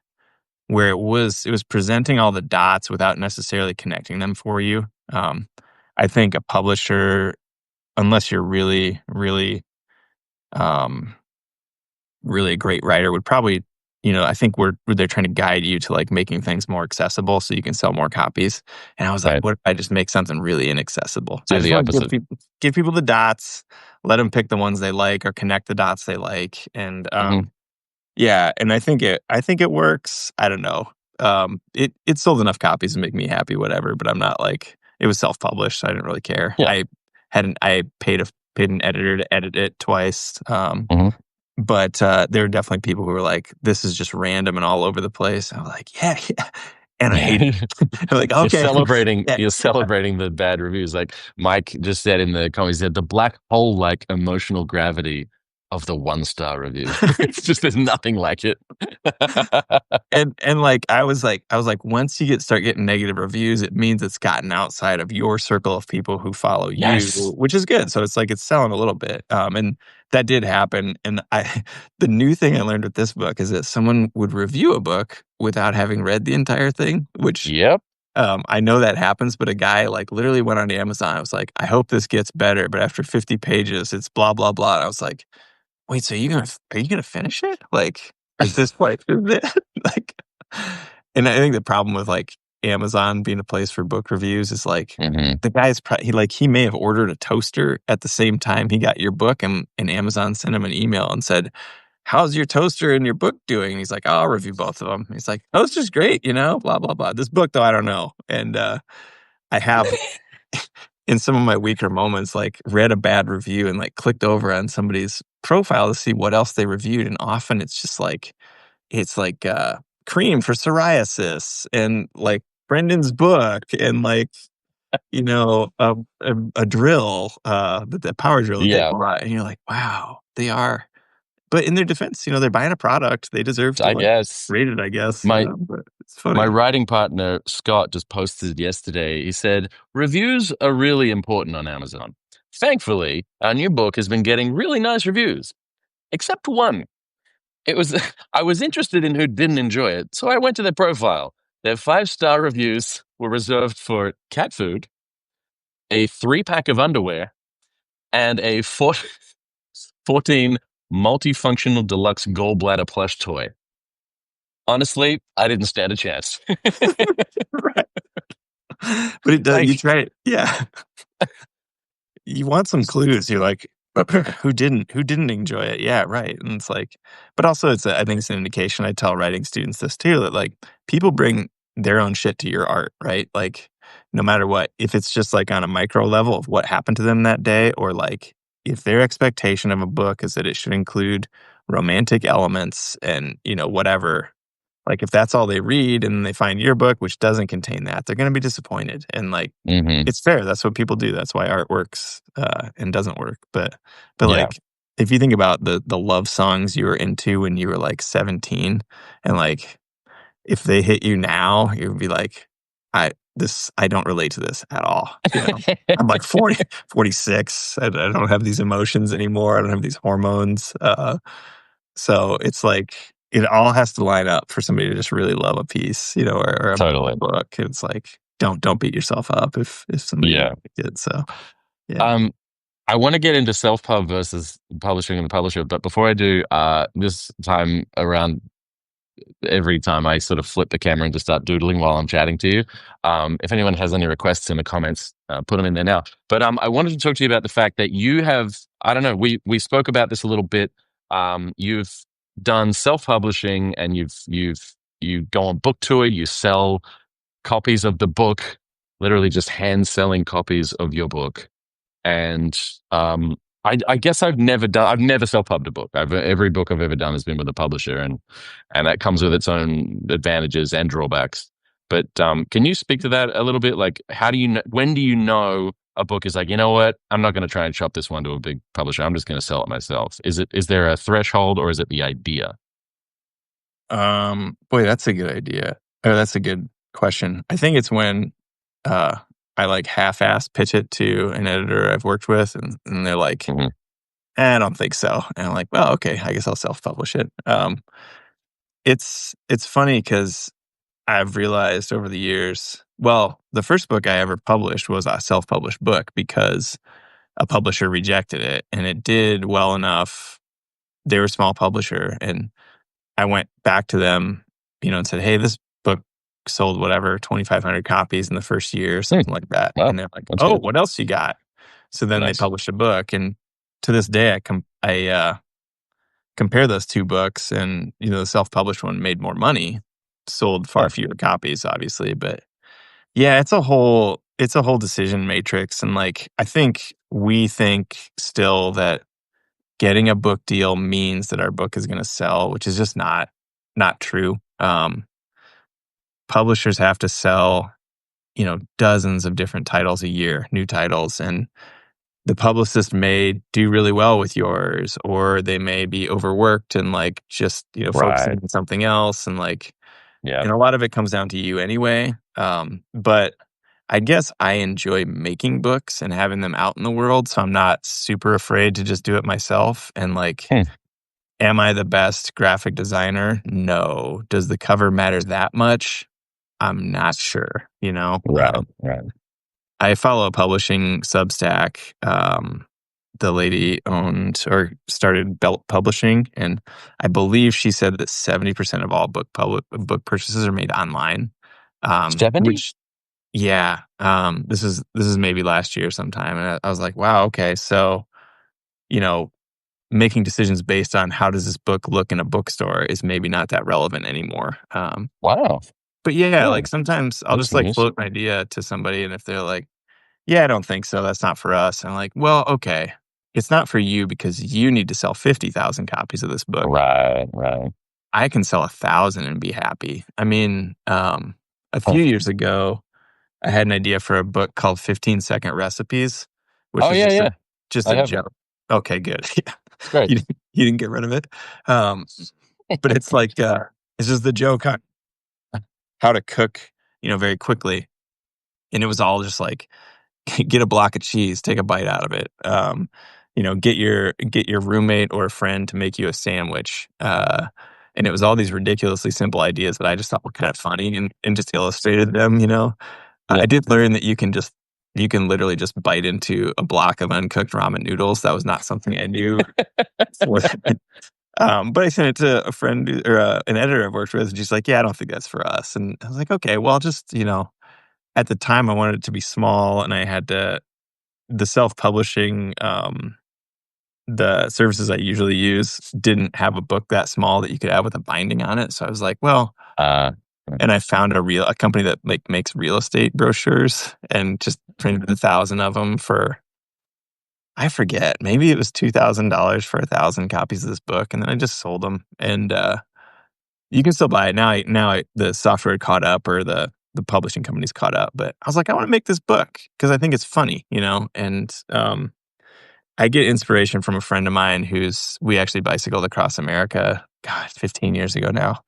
where it was presenting all the dots without necessarily connecting them for you. I think a publisher, unless you're really, really, um, really a great writer, would probably, I think where they're trying to guide you to like making things more accessible so you can sell more copies. And I was like, right. what if I just make something really inaccessible? I Do just the want to opposite. give people the dots, let them pick the ones they like or connect the dots they like, and Hmm. yeah, and I think it works. I don't know. It sold enough copies to make me happy, whatever, but I'm not like it was self-published, so I didn't really care. Yeah. I paid an editor to edit it twice. Hmm. But there were definitely people who were like, "This is just random and all over the place." And I'm like, "Yeah, yeah." And I hate it. I'm like, You're "Okay." celebrating. Yeah, You're yeah. celebrating the bad reviews. Like Mike just said in the comments, he said the black hole like emotional gravity of the 1-star reviews. It's just there's nothing like it. And like I was like, once you start getting negative reviews, it means it's gotten outside of your circle of people who follow you, Yes. which is good. So it's like it's selling a little bit. And that did happen. And I the new thing I learned with this book is that someone would review a book without having read the entire thing, which Yep. I know that happens, but a guy like literally went on Amazon. I was like, I hope this gets better, but after 50 pages, it's blah blah blah. And I was like, wait, so are you gonna finish it? Like, is this like is it? Like, and I think the problem with like Amazon being a place for book reviews is like Hmm. the guy's he may have ordered a toaster at the same time he got your book, and Amazon sent him an email and said, how's your toaster and your book doing? And he's like, oh, I'll review both of them. He's like, toaster's great, blah blah blah. This book though, I don't know. And I have in some of my weaker moments, like read a bad review and like clicked over on somebody's profile to see what else they reviewed. And often it's like cream for psoriasis and like Brendan's book and like, a drill, the power drill that they Yeah. bought. And you're like, wow, they are. But in their defense, they're buying a product. They deserve to I like guess rate it, I guess. my But it's my funny. writing partner Scott just posted yesterday. He said reviews are really important on Amazon. Thankfully, our new book has been getting really nice reviews, except one. It was I was interested in who didn't enjoy it, so I went to their profile. Their 5-star reviews were reserved for cat food, a 3-pack of underwear, and a 14 multifunctional deluxe gallbladder plush toy. Honestly, I didn't stand a chance. Right. But it does. You Like, try it. Yeah. You want some clues. You're like, who didn't enjoy it? Yeah, right. And it's like, but also I think it's an indication. I tell writing students this too, that like people bring their own shit to your art, right? Like no matter what, if it's just like on a micro level of what happened to them that day, or like if their expectation of a book is that it should include romantic elements and, whatever, like if that's all they read and they find your book, which doesn't contain that, they're going to be disappointed. And like, hmm it's fair. That's what people do. That's why art works and doesn't work. But yeah, like, if you think about the love songs you were into when you were like 17, and like if they hit you now, you'd be like, I don't relate to this at all. I'm like 40, 46. I don't have these emotions anymore. I don't have these hormones. So it's like it all has to line up for somebody to just really love a piece, or a totally. book. It's like don't beat yourself up if somebody Yeah. didn't like it. So yeah. Um, I want to get into self-pub versus publishing and the publisher, but before I do, this time around, every time I sort of flip the camera and just start doodling while I'm chatting to you. If anyone has any requests in the comments, put them in there now. But I wanted to talk to you about the fact that you have, I don't know, we spoke about this a little bit. You've done self-publishing and you go on book tour, you sell copies of the book, literally just hand selling copies of your book. And I guess I've never self-pubbed a book. Every book I've ever done has been with a publisher, and that comes with its own advantages and drawbacks. But can you speak to that a little bit? Like, how do you when do you know a book is like, you know what, I'm not going to try and shop this one to a big publisher. I'm just going to sell it myself. Is there a threshold, or is it the idea? Boy, that's a good idea. Or that's a good question. I think it's when uh I like half-ass pitch it to an editor I've worked with, and they're like, Hmm. I don't think so. And I'm like, well, okay, I guess I'll self-publish it. It's funny because I've realized over the years, well, the first book I ever published was a self-published book because a publisher rejected it, and it did well enough. They were a small publisher, and I went back to them, and said, "Hey, this book sold whatever 2,500 copies in the first year, Hmm. something like that." Wow, And they're like, that's "Oh, good. what else you got?" So then they Nice. published a book, and to this day, I compare those two books, and the self-published one made more money, sold far Huh. fewer copies, obviously, but yeah, it's a whole decision matrix, and like I think we think still that getting a book deal means that our book is going to sell, which is just not true. Publishers have to sell, dozens of different titles a year, new titles, and the publicist may do really well with yours, or they may be overworked and like just, focusing Right. on something else. And like, Yeah. and a lot of it comes down to you anyway. But I guess I enjoy making books and having them out in the world. So I'm not super afraid to just do it myself. And like, Hmm. am I the best graphic designer? No. Does the cover matter that much? I'm not sure, Right. Right. I follow a publishing Substack. The lady owned or started Belt Publishing, and I believe she said that 70% of all book purchases are made online. 70? Which, yeah, this is maybe last year sometime, and I was like, wow, okay, so you know, making decisions based on how does this book look in a bookstore is maybe not that relevant anymore. Wow. But yeah, Yeah. like sometimes I'll That's just like news. float an idea to somebody, and if they're like, yeah, I don't think so. That's not for us. I'm like, well, okay. It's not for you because you need to sell 50,000 copies of this book. Right. Right. I can sell 1,000 and be happy. I mean, a Huh. few years ago, I had an idea for a book called 15-Second Recipes, which Oh, was yeah. just Yeah. just I a have it. joke. Okay, good. Yeah. It's great. You didn't get rid of it. Um, but it's like, it's just the joke on how to cook, very quickly. And it was all just like, get a block of cheese, take a bite out of it. Get your roommate or a friend to make you a sandwich. And it was all these ridiculously simple ideas that I just thought were kind of funny and just illustrated them. Yeah. I did learn that you can literally just bite into a block of uncooked ramen noodles. That was not something I knew. before that. But I sent it to a friend or an editor I've worked with, and she's like, "Yeah, I don't think that's for us." And I was like, "Okay, well, just at the time, I wanted it to be small, and I had to the self-publishing, the services I usually use didn't have a book that small that you could have with a binding on it, so I was like, "Well." Uh, And I found a company that, like, makes real estate brochures and just printed 1,000 of them for I forget, maybe it was $2,000 for 1,000 copies of this book, and then I just sold them, and, you can still buy it. The software caught up or the publishing company's caught up, but I was like, "I wanna make this book because I think it's funny," and, I get inspiration from a friend of mine we actually bicycled across America, God, 15 years ago now,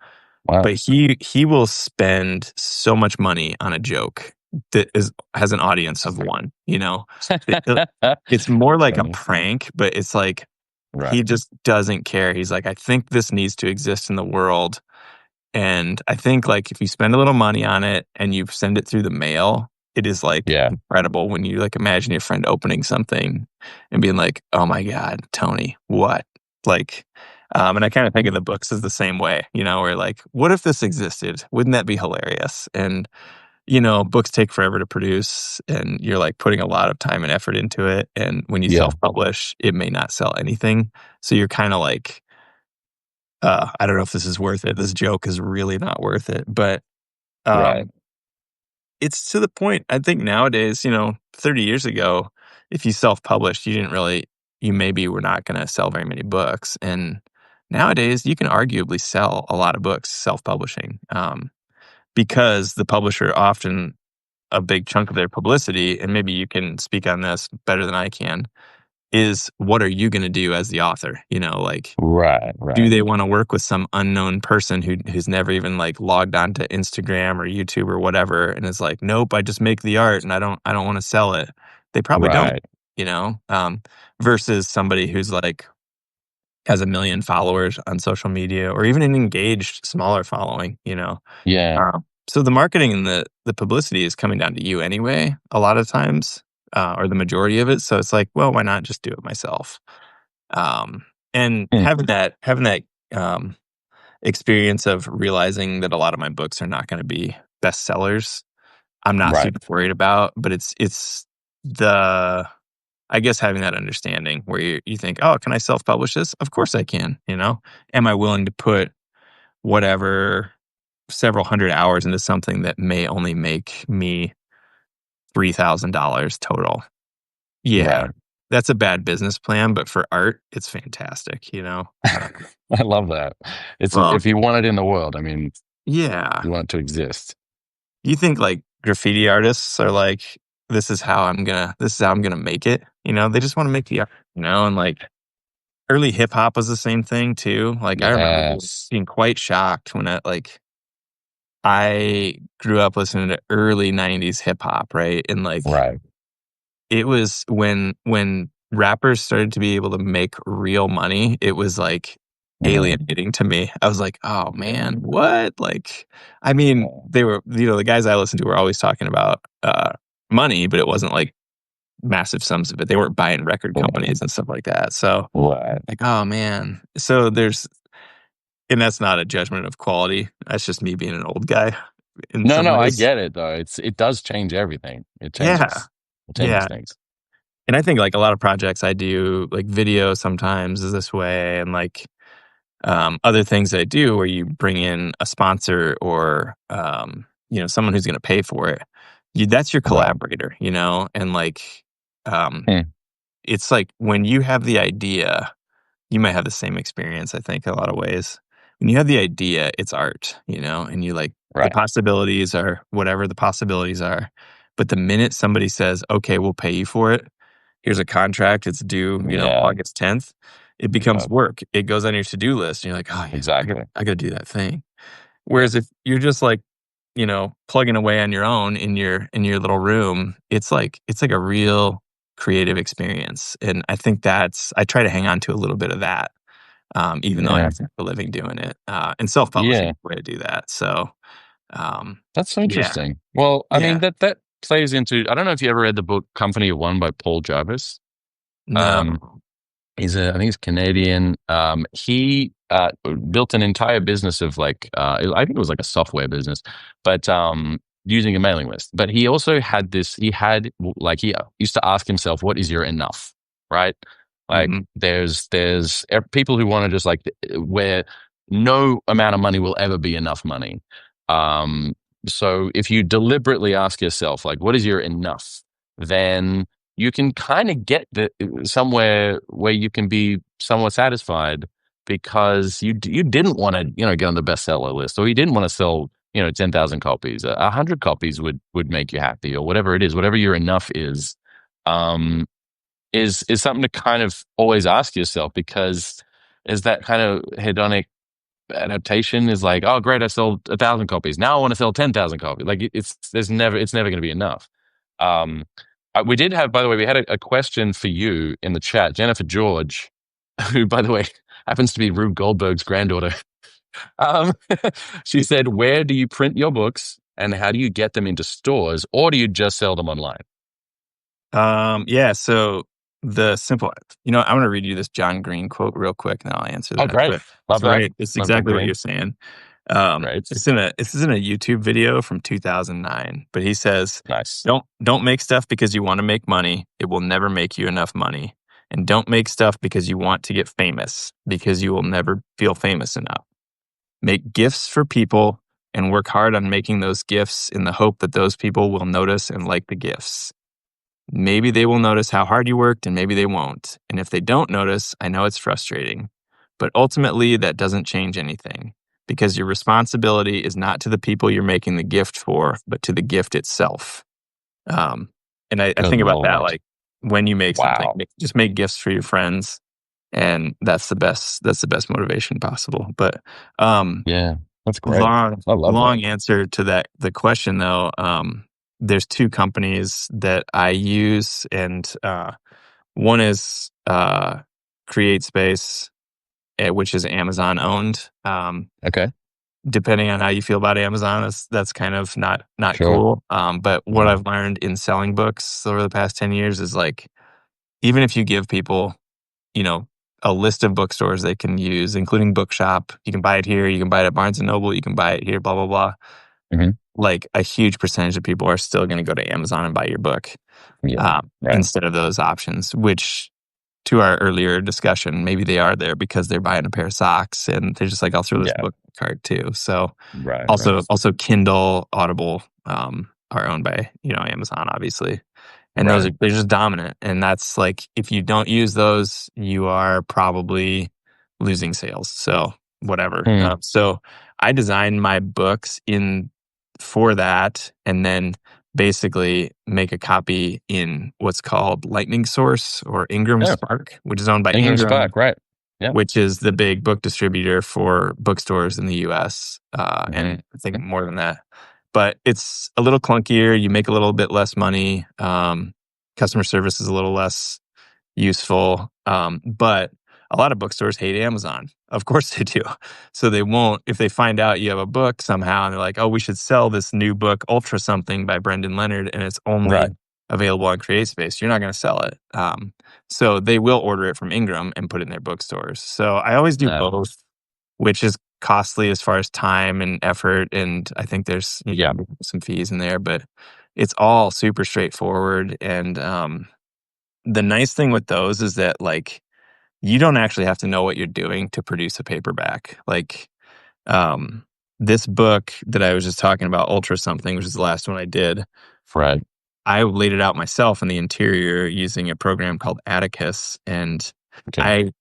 wow. but he will spend so much money on a joke that has an audience of one, It's more like a Funny. prank, but it's like Right. he just doesn't care. He's like, "I think this needs to exist in the world, and I think, like, if you spend a little money on it and you send it through the mail, it is, like, Yeah. incredible when you, like, imagine your friend opening something and being like, 'Oh my god, Tony, what?'" Like, and I kinda think of the books as the same way, where, like, what if this existed? Wouldn't that be hilarious? And, books take forever to produce, and you're, like, putting a lot of time and effort into it, and when you Yeah. self-publish, it may not sell anything. So you're kinda like, I don't know if this is worth it. This joke is really not worth it, but, Right. um, it's to the point, I think nowadays, 30 years ago, if you self-published, you maybe were not gonna sell very many books, and nowadays, you can arguably sell a lot of books self-publishing, because the publisher often a big chunk of their publicity, and maybe you can speak on this better than I can, is what are you gonna do as the author? Like, Right. do Right. they wanna work with some unknown person who's never even, like, logged on to Instagram or YouTube or whatever, and is like, "Nope, I just make the art, and I don't wanna sell it." They probably don't, Right. versus somebody who's, like, has 1,000,000 followers on social media or even an engaged smaller following. Yeah. So the marketing and the publicity is coming down to you anyway, a lot of times, or the majority of it, so it's like, well, why not just do it myself? Um, and Hmm. having that, um, experience of realizing that a lot of my books are not gonna be bestsellers, I'm not Right. super worried about, but it's the I guess having that understanding where you think, "Oh, can I self-publish this? Of course I can?" Am I willing to put whatever several hundred hours into something that may only make me $3,000 total? Yeah. Right. That's a bad business plan, but for art, it's fantastic? I love that. It's Well, if you want it in the world, I mean, yeah. you want it to exist. You think, like, graffiti artists are like this is how I'm gonna make it. They just want to make the art, and like early hip hop was the same thing too. Like I remember Yes. being quite shocked when I grew up listening to early 90s hip hop, right? And like Right. it was when rappers started to be able to make real money, it was like Mhm. alienating to me. I was like, "Oh man, what?" Like I mean, Yeah. they were, the guys I listened to were always talking about money, but it wasn't like massive sums of it. They weren't buying record Right. companies and stuff like that. So, Right. like, oh man. So and that's not a judgment of quality. That's just me being an old guy in No, some no, I ways. get it though. It does change everything. Yeah. It changes Yeah. things. And I think like a lot of projects I do, like video sometimes is this way, and like other things I do where you bring in a sponsor or someone who's going to pay for it. That's your Right. collaborator, and like um, Hmm. it's like when you have the idea, you might have the same experience, I think, in a lot of ways. When you have the idea, it's art, and you like the Right. possibilities are whatever the possibilities are. But the minute somebody says, okay, we'll pay you for it, here's a contract, it's due, Yeah. August 10th, it becomes Yeah. work. It goes on your to-do list. And you're like, oh yeah, Exactly. I gotta do that thing. Yeah. Whereas if you're just like, plugging away on your own in your little room, it's like a real creative experience. And I think I try to hang on to a little bit of that, even though I Yeah. have to make a living doing it. And self-publishing Yeah. is the way to do that. So That's so yeah, interesting. Well, I mean yeah. that plays into I don't know if you ever read the book Company of One by Paul Jarvis. Um, No. I think he's Canadian. He built an entire business of like, I think it was like a software business, but using a mailing list. But he also had like, he used to ask himself, what is your enough? Right? Like, Mhm. there's people who want to just like, where no amount of money will ever be enough money. Um, so if you deliberately ask yourself, like, what is your enough? Then you can kind of get somewhere where you can be somewhat satisfied because you didn't want to get on the bestseller list, or you didn't want to sell 10,000 copies. 100 copies would make you happy, or whatever it is, whatever your enough um, is something to kind of always ask yourself, because is that kind of hedonic adaptation is like, oh great, I sold 1,000 copies, now I want to sell 10,000 copies. Like it's never going to be enough. um we did have, by the way, we had a question for you in the chat. Jennifer George, who by the way happens to be Rube Goldberg's granddaughter, um she said, where do you print your books and how do you get them into stores, or do you just sell them online? Yeah, so the simple I wanna read you this John Green quote real quick, and I'll answer Oh that, great, but love it's that. right, it's Love John exactly what Green. you're saying. Great. This is in a YouTube video from 2009, but he says, Nice. "Don't make stuff because you wanna make money, it will never make you enough money, and don't make stuff because you want to get famous, because you will never feel famous enough. Make gifts for people and work hard on making those gifts in the hope that those people will notice and like the gifts. Maybe they will notice how hard you worked and maybe they won't. And if they don't notice, I know it's frustrating. But ultimately, that doesn't change anything because your responsibility is not to the people you're making the gift for, but to the gift itself." Um, and I Good think about that Lord. like when you make something, Wow. just make gifts for your friends. And that's the best motivation possible. But Yeah, that's great. long, I love that. long answer to the question though. There's two companies that I use, and one is Create Space, which is Amazon owned. Okay. Depending on how you feel about Amazon, that's kind of not Sure. cool. But what Mhm. I've learned in selling books over the past 10 years is like, even if you give people, you know, a list of bookstores they can use, including Bookshop. You can buy it here. You can buy it at Barnes and Noble. You can buy it here. Blah blah blah. Mhm. Like a huge percentage of people are still going to go to Amazon and buy your book, Yeah. Right. instead of those options. Which, to our earlier discussion, maybe they are there because they're buying a pair of socks and they're just like, I'll throw this Yeah. book in the cart too. So Right. Right. also Kindle, Audible, are owned by Amazon, obviously. And Right. they're just dominant. And that's like, if you don't use those, you are probably losing sales. So whatever. Hmm. So I design my books in for that, and then basically make a copy in what's called Lightning Source or Ingram Oh, Spark, which is owned by Ingram Ingram, Spark, right? Yeah. which is the big book distributor for bookstores in the US, Mm-hmm. and I think more than that. But it's a little clunkier. You make a little bit less money. Customer service is a little less useful. But a lot of bookstores hate Amazon. Of course they do. So they won't, if they find out you have a book somehow and they're like, oh, we should sell this new book, Ultra something by Brendan Leonard, and it's Right. only available on CreateSpace, you're not going to sell it. So they will order it from Ingram and put it in their bookstores. So I always do No. both, which is costly as far as time and effort. And I think there's Yeah. some fees in there, but it's all super straightforward. And the nice thing with those is that like you don't actually have to know what you're doing to produce a paperback. Like um, this book that I was just talking about, Ultra something, which is the last one I did. Right. I laid it out myself in the interior using a program called Atticus, and Okay.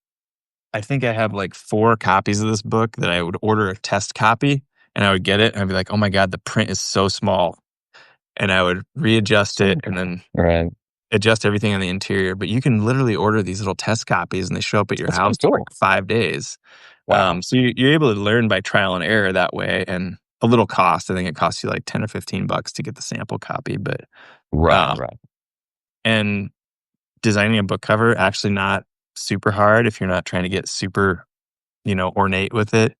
I think I have like 4 copies of this book that I would order a test copy, and I would get it, and I'd be like, "Oh my god, the print is so small," and I would readjust it, and then Right. adjust everything on the interior. But you can literally order these little test copies, and they show up at your That's pretty house in cool. like 5 days. Wow. So you're able to learn by trial and error that way, and a little cost. I think it costs you like 10 or $15 to get the sample copy, but Right. um, Right. and designing a book cover actually not super hard if you're not trying to get super, ornate with it.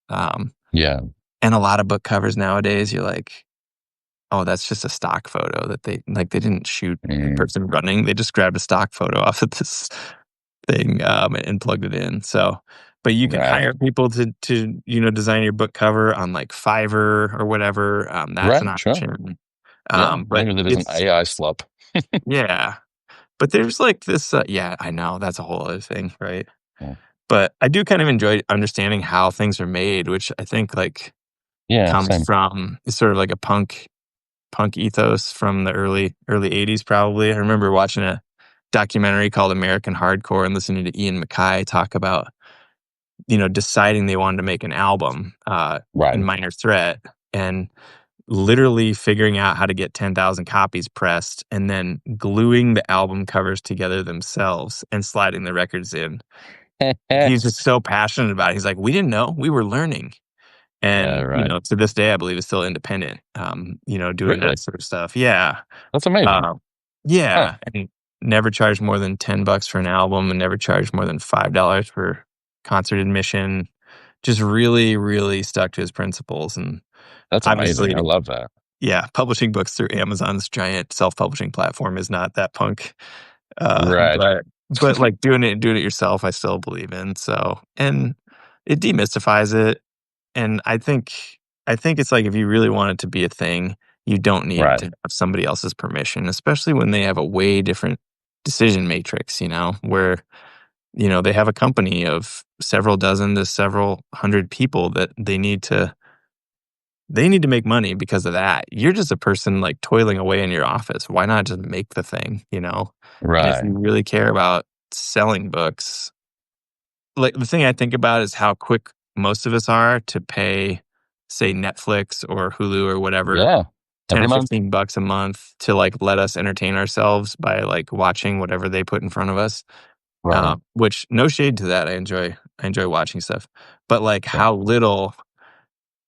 Yeah. And a lot of book covers nowadays, you're like, oh, that's just a stock photo that they didn't shoot the Mm, person running. They just grabbed a stock photo off of this thing and plugged it in. So, but you can right. hire people to design your book cover on like Fiverr or whatever. That's Right. an Sure. option. Yeah. But Maybe there is an it's AI slop. yeah. But there's like this. Yeah, I know that's a whole other thing, right? Yeah. But I do kind of enjoy understanding how things are made, which I think like Yeah. comes Same. from it's sort of like a punk ethos from the early 80s probably. I remember watching a documentary called American Hardcore and listening to Ian MacKaye talk about, deciding they wanted to make an album in Right. Minor Threat and literally figuring out how to get 10,000 copies pressed and then gluing the album covers together themselves and sliding the records in. He's just so passionate about it. He's like, we didn't know, we were learning. And, Right. to this day, I believe is still independent, doing Really? that sort of stuff. Yeah. That's amazing. Um, Huh. yeah. And never charged more than $10 for an album and never charged more than $5 for concert admission. Just really, really stuck to his principles. And That's amazing. I obviously, love that. yeah, publishing books through Amazon's giant self-publishing platform is not that punk. Right. But like doing it yourself, I still believe in. So, and it demystifies it. And I think it's like if you really want it to be a thing, you don't need Right. to have somebody else's permission, especially when they have a way different decision matrix, where, they have a company of several dozen to several hundred people that they need to make money because of that. You're just a person like toiling away in your office. Why not just make the thing? And if Right. you really care about selling books, like the thing I think about is how quick most of us are to pay, say, Netflix or Hulu or whatever, Yeah. 10 Every or month. $15 a month to like let us entertain ourselves by like watching whatever they put in front of us. Right. Which no shade to that. I enjoy watching stuff. But like Yeah. how little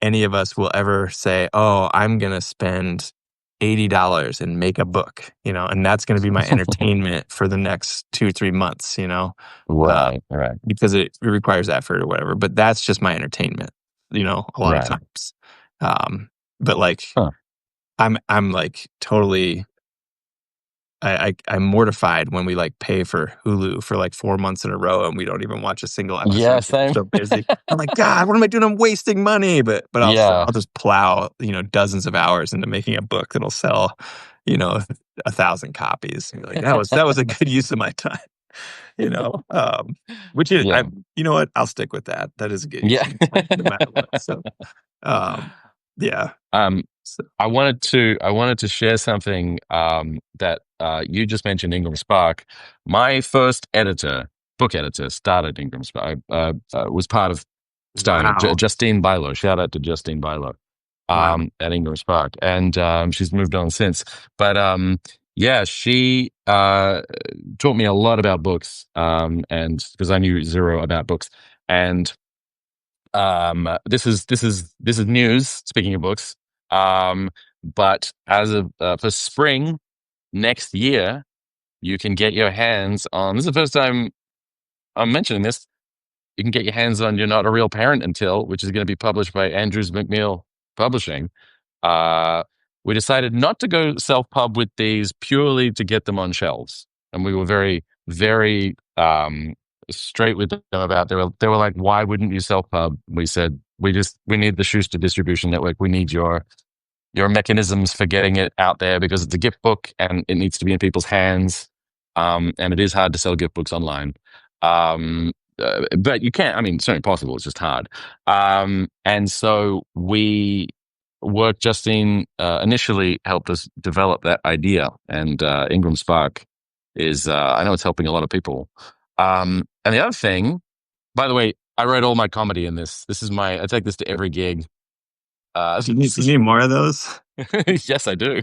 any of us will ever say, "Oh, I'm gonna spend $80 and make a book," and that's gonna be my entertainment for the next 2, 3 months, uh, Right. Right. because it requires effort or whatever. But that's just my entertainment, a lot of Right. times. But like Huh. I'm like totally I'm mortified when we like pay for Hulu for like 4 months in a row and we don't even watch a single Yeah. episode 'cause we're Same. so busy. I'm like, God, what am I doing? I'm wasting money. But Yeah. I'll just plow, dozens of hours into making a book that'll sell, you know, 1,000 copies. And you're like, that was a good use of my time, you know. Which is Yeah. you know what? I'll stick with that. That is a good use Yeah. of my time, no matter what. So yeah. um, So I wanted to share something that you just mentioned, Ingram Spark. My first book editor, started Ingram Spark. Was part of starting it. wow. Justine Bilo. Shout out to Justine Bilo. Wow. at Ingram Spark, and she's moved on since. But yeah, she taught me a lot about books, and because I knew zero about books, and this is news. Speaking of books, um, but as of for spring next year, you can get your hands on. This is the first time I'm mentioning this. You can get your hands on "You're Not a Real Parent Until," which is going to be published by Andrews McMeel Publishing. Uh, we decided not to go self-pub with these purely to get them on shelves, and we were very, very straight with them about. They were like, "Why wouldn't you self-pub?" We said, "We need the Schuster distribution network. We need your mechanisms for getting it out there because it's a gift book and it needs to be in people's hands. And it is hard to sell gift books online. But you can't, I mean, it's not impossible, it's just hard. And so we worked, Justine initially helped us develop that idea. And Ingram Spark is, I know it's helping a lot of people. And the other thing, by the way, I wrote all my comedy in this. I take this to every gig. You need more of those? Yes, I do.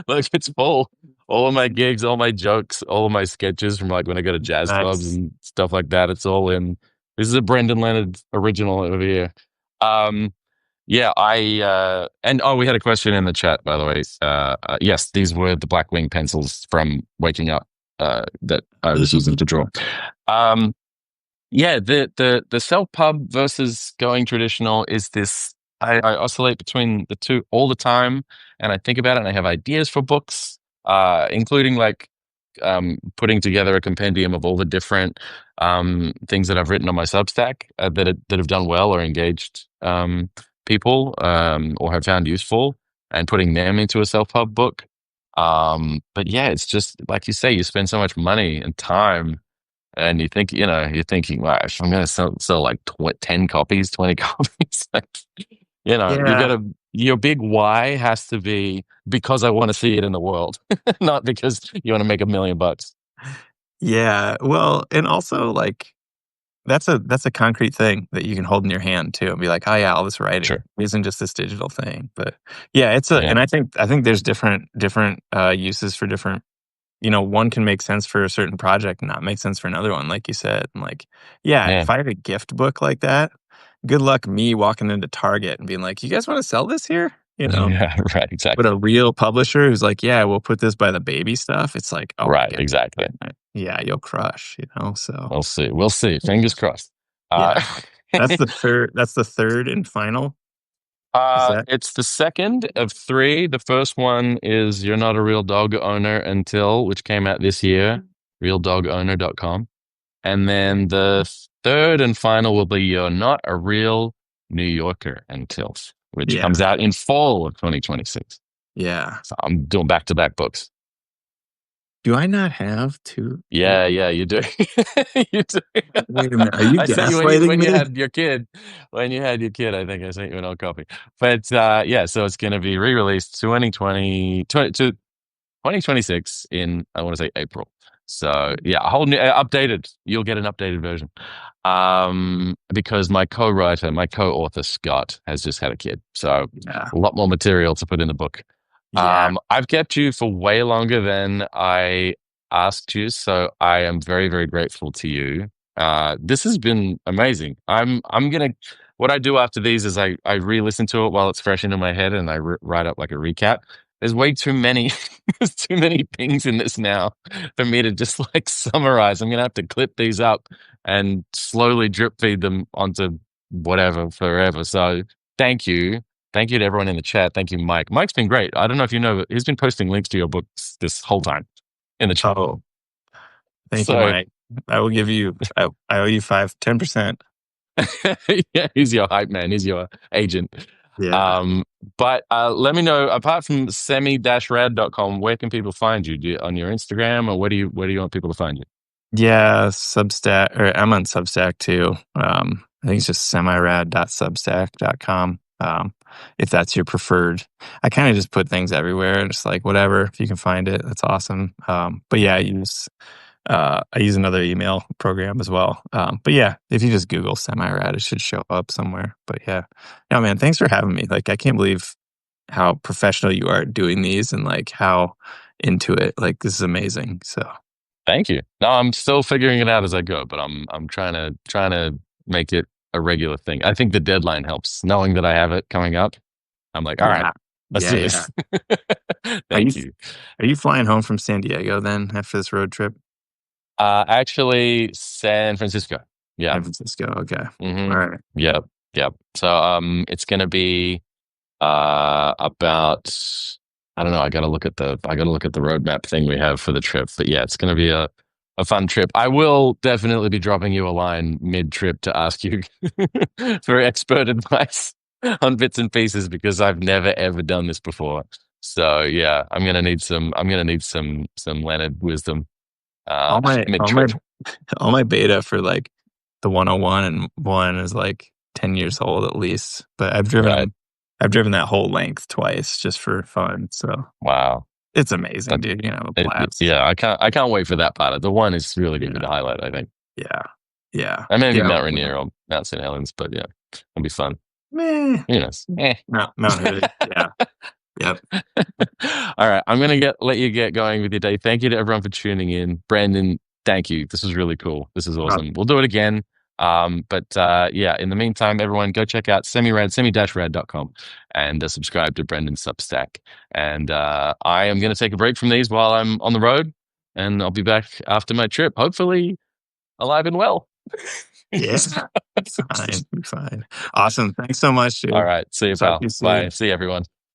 Look, it's full. All of my gigs, all my jokes, all of my sketches from like when I go to jazz clubs Nice. and stuff like that. It's all in. This is a Brendan Leonard original over here. Um, yeah, and oh, we had a question in the chat, by the way. Yes, these were the Blackwing pencils from Waking Up that I was using to draw. Yeah, the self pub versus going traditional is this. I oscillate between the two all the time, and I think about it, and I have ideas for books, including like putting together a compendium of all the different things that I've written on my Substack that have done well or engaged people or have found useful, and putting them into a self pub book. But yeah, it's just like you say, you spend so much money and time and you think, you're thinking, wow, if I'm going to sell like 10 copies, 20 copies, like, Yeah. your big why has to be because I want to see it in the world, not because you want to make $1 million. Yeah. Well, and also like that's a concrete thing that you can hold in your hand too and be like, "Oh yeah, all this writing Sure. isn't just this digital thing." But yeah, Yeah. and I think there's different uses for different, one can make sense for a certain project and not make sense for another one, like you said. And like, yeah, Yeah. if I had a gift book like that, good luck me walking into Target and being like, "You guys want to sell this here?" Yeah. Right. But Exactly. a real publisher who's like, "Yeah, we'll put this by the baby stuff." It's like, "Oh my Right. god, Exactly. yeah, you'll crush." So, We'll see. We'll see. Fingers crossed. Uh, yeah. That's the third and final. Is that? it's the second of three. The first one is "You're Not a Real Dog Owner Until," which came out this year, realdogowner.com. And then the third and final will be "You're Not a Real New Yorker Until," which Yeah. comes out in fall of 2026. Yeah. So I'm doing back-to-back books. Do I not have 2? Yeah, yeah, you do. You do. Wait a minute, are you I sent you when you gaslighting when you me? had your kid. When you had your kid, I think I sent you an old copy. But yeah, so it's going to be re-released 2026 in, I want to say, April. So yeah, a whole new updated. You'll get an updated version. Because my co-author Scott has just had a kid, so Yeah. a lot more material to put in the book. Yeah. I've kept you for way longer than I asked you, so I am very, very grateful to you. This has been amazing. I'm gonna What I do after these is I re-listen to it while it's fresh into my head and I write up like a recap. There's way too many there's too many things in this now for me to just like summarize. I'm gonna have to clip these up and slowly drip feed them onto whatever forever. So thank you. Thank you to everyone in the chat. Thank you, Mike. Mike's been great. I don't know if you know, but he's been posting links to your books this whole time in the chat. Oh, thank you, So Mike. I owe you 10%. yeah, he's your hype man. He's your agent. Yeah. Um, but let me know, apart from semi-rad.com, where can people find you? On your Instagram, or where do you want people to find you? Yeah, Substack, or I'm on Substack too. I think it's just semirad.substack.com. If that's your preferred. I kind of just put things everywhere, just like whatever, if you can find it, that's awesome. But yeah, I use another email program as well. But yeah, if you just Google semi-rad, it should show up somewhere. But yeah, no, man, thanks for having me. Like, I can't believe how professional you are doing these and like how into it. Like, this is amazing. So Thank you. No, I'm still figuring it out as I go, but I'm trying to make it a regular thing. I think the deadline helps. Knowing that I have it coming up, I'm like, all right, yeah, let's yeah, do yeah. this. Are you Thank you. are you flying home from San Diego then after this road trip? Actually, San Francisco. Yeah. San Francisco. Okay. Hmm. All right. Yep. Yep. So it's gonna be about, I don't know, I gotta look at the roadmap thing we have for the trip. But yeah, it's gonna be a fun trip. I will definitely be dropping you a line mid trip to ask you for expert advice on bits and pieces because I've never ever done this before. So yeah, I'm gonna need some Leonard wisdom All my mid all my trip. all my beta for like the 101 and one is like 10 years old at least. But Right. I've driven that whole length twice just for fun. So Wow. it's amazing, That, dude. You know, a blast. yeah, I can't wait for that part. The one is really gonna be Yeah. the highlight, I think. Yeah. Yeah. And maybe Yeah. Mount Rainier or Mount St. Helens, but yeah, it'll be fun. Meh. Who knows? Eh. Mount Hood. Yeah. Yep. All right, I'm gonna get let you get going with your day. Thank you to everyone for tuning in. Brandon, thank you. This was really cool. This is Uh, awesome. We'll do it again. But yeah, in the meantime, everyone go check out semi-rad.com and subscribe to Brendan's Substack. And I am gonna take a break from these while I'm on the road, and I'll be back after my trip, hopefully alive and well. yeah. Fine. Fine. Awesome. Thanks so much, All dude. right, see you, Talk to pal. you Bye. soon. See you, everyone.